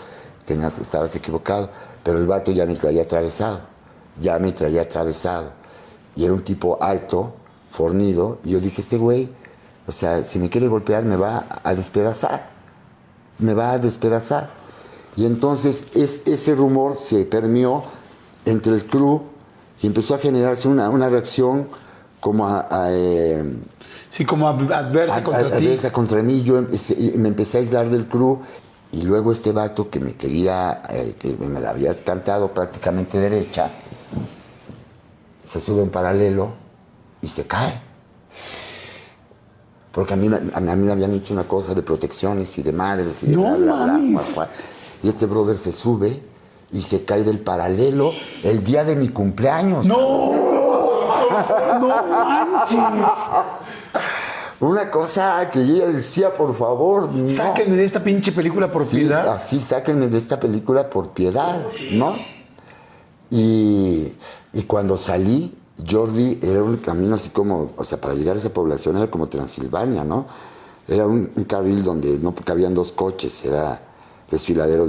Estabas equivocado. Pero el vato ya me traía atravesado. Y era un tipo alto, fornido. Y yo dije, este güey, o sea, si me quiere golpear, me va a despedazar. Y entonces ese rumor se permeó entre el crew y empezó a generarse una reacción como sí, como adversa contra ti. Adversa contra mí. Yo me empecé a aislar del crew y luego este vato que me quería, que me la había cantado prácticamente derecha, se sube en paralelo y se cae. Porque a mí me habían hecho una cosa de protecciones y de madres y de no bla. Mames. Y este brother se sube y se cae del paralelo el día de mi cumpleaños. ¡No! ¡No manches! Una cosa que yo ya decía, por favor, no. Sáquenme de esta pinche película por piedad. Así, sáquenme de esta película por piedad, ¿no? Y cuando salí, Jordi, era un camino así como, o sea, para llegar a esa población era como Transilvania, ¿no? Era un carril donde no cabían dos coches, era desfiladero,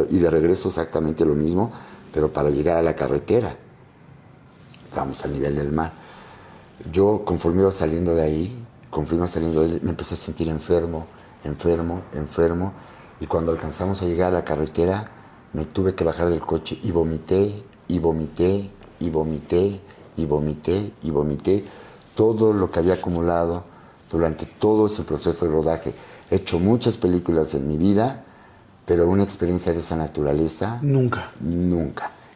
y de regreso exactamente lo mismo, pero para llegar a la carretera. Estábamos al nivel del mar. Yo, conforme iba saliendo de ahí, me empecé a sentir enfermo, y cuando alcanzamos a llegar a la carretera, me tuve que bajar del coche y vomité todo lo que había acumulado durante todo ese proceso de rodaje. He hecho muchas películas en mi vida, pero una experiencia de esa naturaleza... Nunca.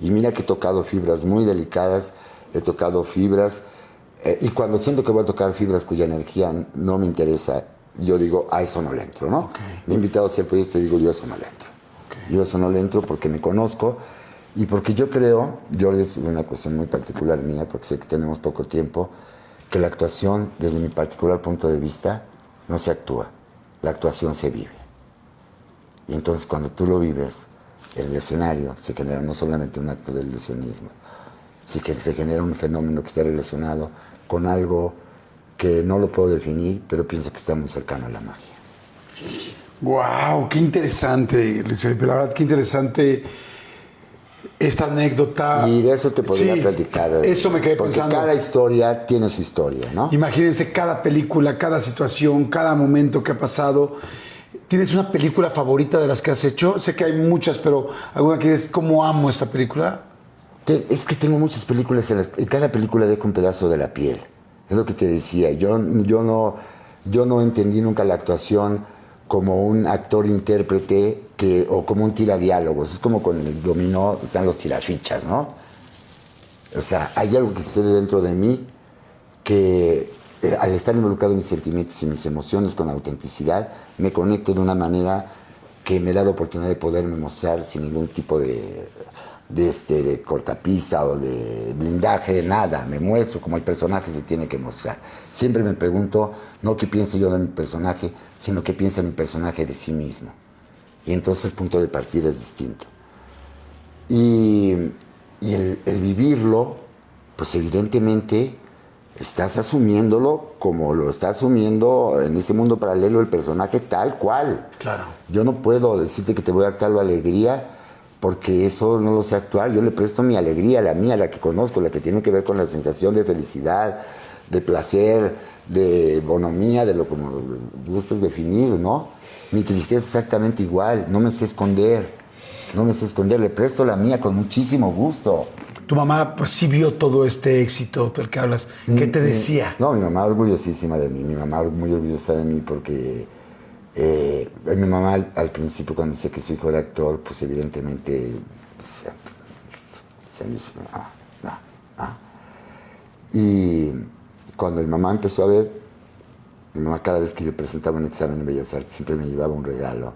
Y mira que he tocado fibras muy delicadas, y cuando siento que voy a tocar fibras cuya energía no me interesa, yo digo, a eso no le entro, ¿no? Okay. Me he invitado a hacer proyectos y digo, yo a eso no le entro. Okay. Yo a eso no le entro porque me conozco y porque yo creo, Jordi, es una cuestión muy particular mía, porque sé que tenemos poco tiempo, que la actuación, desde mi particular punto de vista, no se actúa, la actuación se vive. Y entonces cuando tú lo vives, en el escenario se genera no solamente un acto de ilusionismo, sí que se genera un fenómeno que está relacionado con algo que no lo puedo definir, pero pienso que está muy cercano a la magia. ¡Wow! ¡Qué interesante, Luis Felipe! La verdad, qué interesante esta anécdota. Y de eso te podría platicar. Eso me quedé pensando. Porque cada historia tiene su historia, ¿no? Imagínense cada película, cada situación, cada momento que ha pasado. ¿Tienes una película favorita de las que has hecho? Sé que hay muchas, pero alguna que dices, ¿cómo amo esta película? Es que tengo muchas películas, en cada película dejo un pedazo de la piel. Es lo que te decía. Yo no entendí nunca la actuación como un actor-intérprete o como un tiradiálogos. Es como con el dominó están los tirafichas, ¿no? O sea, hay algo que sucede dentro de mí que al estar involucrado en mis sentimientos y mis emociones con autenticidad, me conecto de una manera que me da la oportunidad de poderme mostrar sin ningún tipo de cortapisa o de blindaje, nada, me muestro como el personaje se tiene que mostrar. Siempre me pregunto, no qué pienso yo de mi personaje, sino qué piensa mi personaje de sí mismo. Y entonces el punto de partida es distinto. Y el vivirlo, pues evidentemente estás asumiéndolo como lo está asumiendo en ese mundo paralelo el personaje tal cual. Claro. Yo no puedo decirte que te voy a dar tal alegría, porque eso no lo sé actuar. Yo le presto mi alegría, la mía, la que conozco, la que tiene que ver con la sensación de felicidad, de placer, de bonomía, de lo como gustes definir, ¿no? Mi tristeza es exactamente igual, no me sé esconder, le presto la mía con muchísimo gusto. Tu mamá, pues sí vio todo este éxito del que hablas. ¿Qué te decía? No, mi mamá orgullosísima de mí, mi mamá muy orgullosa de mí porque... mi mamá al principio cuando dice que su hijo era actor, pues evidentemente Y cuando mi mamá empezó a ver, mi mamá cada vez que yo presentaba un examen en Bellas Artes siempre me llevaba un regalo.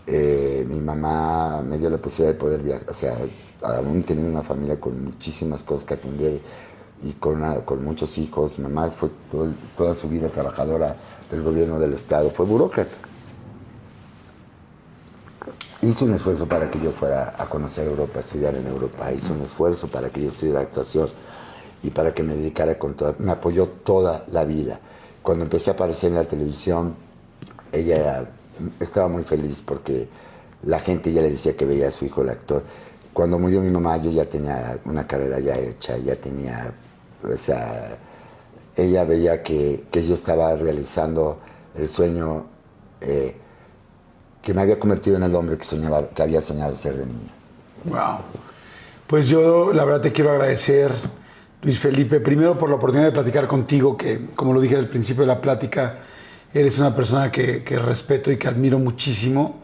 Mi mamá me dio la posibilidad de poder viajar, o sea, aún teniendo una familia con muchísimas cosas que atender y con muchos hijos. Mi mamá fue toda su vida trabajadora del gobierno del Estado, fue burócrata. Hizo un esfuerzo para que yo fuera a conocer Europa, a estudiar en Europa. Hizo un esfuerzo para que yo estudiara actuación y para que me dedicara con toda... Me apoyó toda la vida. Cuando empecé a aparecer en la televisión, ella estaba muy feliz porque la gente ya le decía que veía a su hijo el actor. Cuando murió mi mamá, yo ya tenía una carrera ya hecha, ya tenía... O sea, ella veía que yo estaba realizando el sueño... que me había convertido en el hombre que había soñado ser de niño. Wow. Pues yo, la verdad, te quiero agradecer, Luis Felipe, primero por la oportunidad de platicar contigo, que, como lo dije al principio de la plática, eres una persona que respeto y que admiro muchísimo.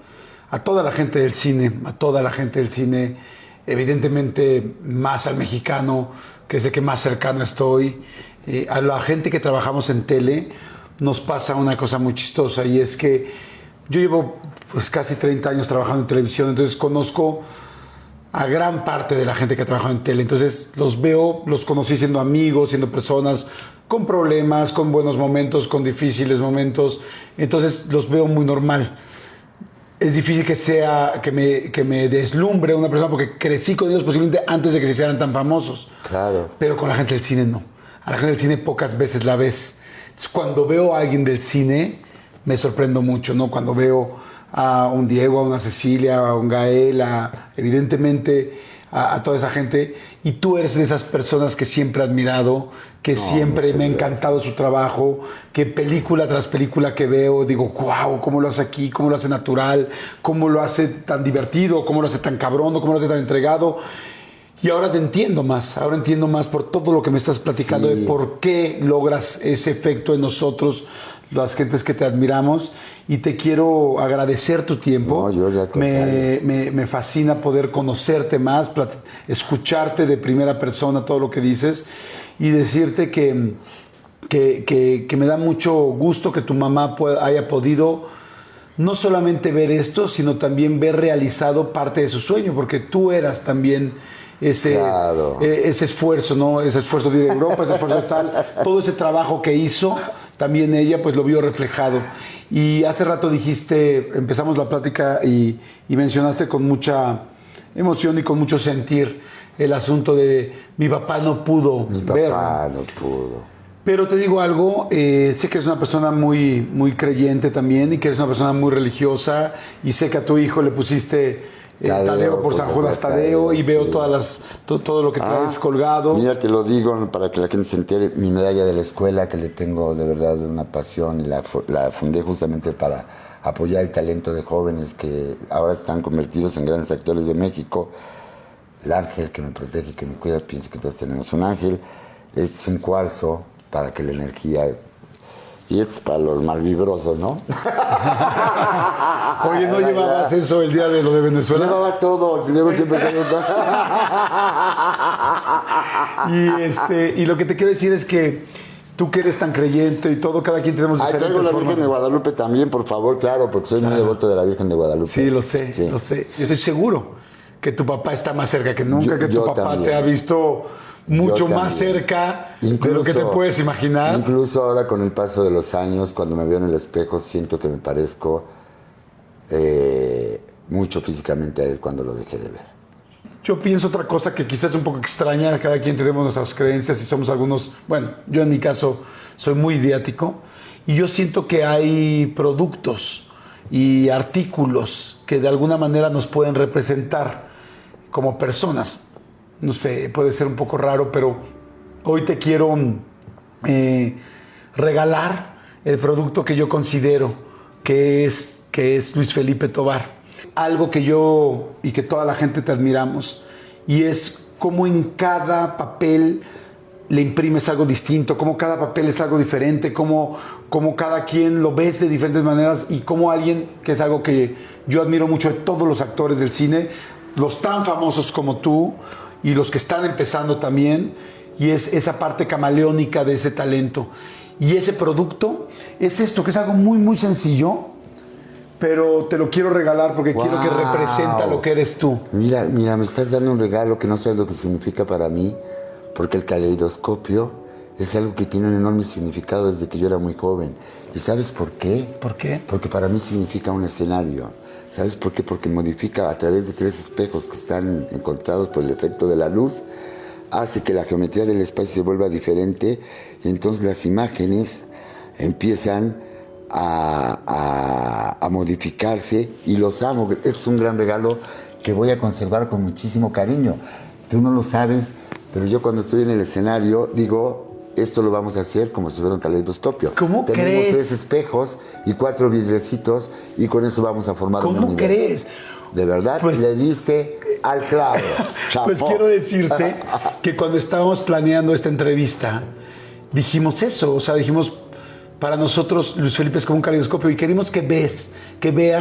A toda la gente del cine, evidentemente más al mexicano, que es el que más cercano estoy. A la gente que trabajamos en tele, nos pasa una cosa muy chistosa, y es que yo llevo pues casi 30 años trabajando en televisión, entonces conozco a gran parte de la gente que ha trabajado en tele. Entonces los veo, los conocí siendo amigos, siendo personas con problemas, con buenos momentos, con difíciles momentos. Entonces los veo muy normal. Es difícil que me deslumbre una persona porque crecí con ellos posiblemente antes de que se hicieran tan famosos. Claro. Pero con la gente del cine no. A la gente del cine pocas veces la ves. Entonces, cuando veo a alguien del cine, me sorprendo mucho, ¿no? Cuando veo a un Diego, a una Cecilia, a un Gael, evidentemente a toda esa gente. Y tú eres de esas personas que siempre he admirado, que siempre me ha encantado su trabajo, que película tras película que veo, digo, wow, cómo lo hace aquí, cómo lo hace natural, cómo lo hace tan divertido, cómo lo hace tan cabrón, cómo lo hace tan entregado. Y ahora te entiendo más, por todo lo que me estás platicando, de por qué logras ese efecto en nosotros, las gentes que te admiramos, y te quiero agradecer tu tiempo. No, yo ya me fascina poder conocerte más, escucharte de primera persona todo lo que dices, y decirte que me da mucho gusto que tu mamá haya podido no solamente ver esto, sino también ver realizado parte de su sueño, porque tú eras también ese esfuerzo, ¿no? Ese esfuerzo de ir a Europa, ese esfuerzo tal, todo ese trabajo que hizo, también ella pues lo vio reflejado. Y hace rato dijiste, empezamos la plática y mencionaste con mucha emoción y con mucho sentir el asunto de mi papá no pudo verlo. Mi papá no pudo. Pero te digo algo, sé que eres una persona muy, muy creyente también, y que eres una persona muy religiosa, y sé que a tu hijo le pusiste Tadeo por San Judas Tadeo, y veo todo lo que traes colgado. Mira, te lo digo para que la gente se entere, mi medalla de la escuela, que le tengo de verdad una pasión, y la fundé justamente para apoyar el talento de jóvenes que ahora están convertidos en grandes actores de México. El ángel que me protege, que me cuida, pienso que todos tenemos un ángel. Es un cuarzo para que la energía... Y es para los malvibrosos, ¿no? Oye, ¿no llevabas eso el día de lo de Venezuela? Llevaba todo, luego siempre tengo todo. Y lo que te quiero decir es que tú que eres tan creyente y todo, cada quien tenemos diferentes formas. Traigo la Virgen de de Guadalupe también, por favor, claro, porque soy muy devoto de la Virgen de Guadalupe. Sí, lo sé. Yo estoy seguro que tu papá está más cerca que nunca, que tu papá también te ha visto mucho más cerca de lo que te puedes imaginar. Incluso ahora, con el paso de los años, cuando me veo en el espejo, siento que me parezco mucho físicamente a él cuando lo dejé de ver. Yo pienso otra cosa que quizás es un poco extraña. Cada quien tenemos nuestras creencias y somos algunos... Bueno, yo en mi caso soy muy ideático, y yo siento que hay productos y artículos que de alguna manera nos pueden representar como personas. No sé, puede ser un poco raro, pero hoy te quiero regalar el producto que yo considero que es Luis Felipe Tovar. Algo que yo y que toda la gente te admiramos, y es cómo en cada papel le imprimes algo distinto, cómo cada papel es algo diferente, cómo cada quien lo ves de diferentes maneras, y cómo alguien, que es algo que yo admiro mucho de todos los actores del cine, los tan famosos como tú, y los que están empezando también, y es esa parte camaleónica de ese talento. Y ese producto es esto, que es algo muy, muy sencillo, pero te lo quiero regalar porque quiero que representa lo que eres tú. Mira, me estás dando un regalo que no sabes lo que significa para mí, porque el caleidoscopio es algo que tiene un enorme significado desde que yo era muy joven. ¿Y sabes por qué? ¿Por qué? Porque para mí significa un escenario. ¿Sabes por qué? Porque modifica a través de 3 espejos que están encontrados por el efecto de la luz, hace que la geometría del espacio se vuelva diferente y entonces las imágenes empiezan a modificarse y los amo. Es un gran regalo que voy a conservar con muchísimo cariño. Tú no lo sabes, pero yo cuando estoy en el escenario digo, esto lo vamos a hacer como si fuera un caleidoscopio. ¿Cómo Tenemos crees? 3 espejos y 4 vidrecitos y con eso vamos a formar un universo. ¿Cómo crees? De verdad, Pues, le diste al clavo. Pues quiero decirte que cuando estábamos planeando esta entrevista, dijimos eso, o sea, dijimos, para nosotros Luis Felipe es como un caleidoscopio y queremos que veas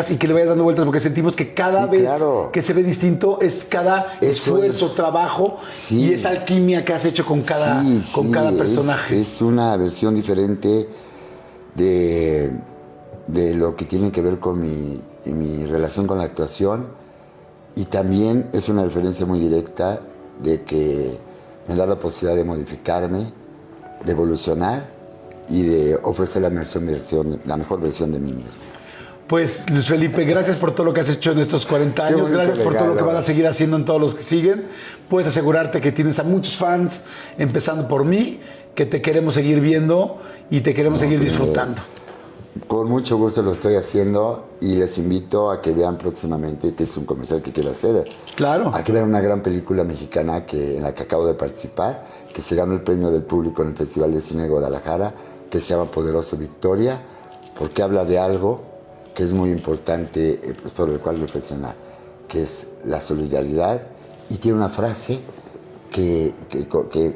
y que le vayas dando vueltas porque sentimos que cada vez que se ve distinto es cada esfuerzo, trabajo y esa alquimia que has hecho con cada personaje. Es una versión diferente de lo que tiene que ver con mi relación con la actuación y también es una referencia muy directa de que me da la posibilidad de modificarme, de evolucionar y de ofrecer la mejor versión de mí mismo. Pues Luis Felipe, gracias por todo lo que has hecho en estos 40 años, gracias por todo lo que vas a seguir haciendo en todos los que siguen. Puedes asegurarte que tienes a muchos fans, empezando por mí, que te queremos seguir viendo y te queremos seguir disfrutando. Con mucho gusto lo estoy haciendo y les invito a que vean próximamente, que es un comercial que quiero hacer. Claro. A que vean una gran película mexicana en la que acabo de participar, que se ganó el premio del público en el Festival de Cine de Guadalajara, que se llama Poderoso Victoria, porque habla de algo que es muy importante, por el cual reflexionar, que es la solidaridad, y tiene una frase que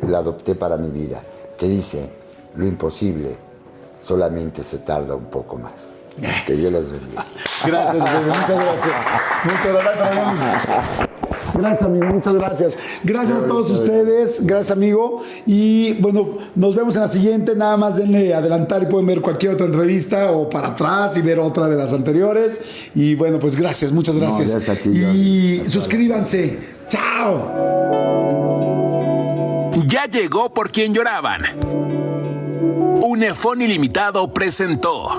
la adopté para mi vida, que dice, lo imposible solamente se tarda un poco más. Que Dios los bendiga. Gracias, muchas gracias. Muchas gracias. Gracias, amigo, muchas gracias. Gracias a todos ustedes, gracias, amigo. Y bueno, nos vemos en la siguiente. Nada más denle adelantar y pueden ver cualquier otra entrevista o para atrás y ver otra de las anteriores. Y bueno, pues gracias, muchas gracias. No, gracias a ti, y suscríbanse. ¡Chao! Ya llegó Por Quien Lloraban. Unefón Ilimitado presentó.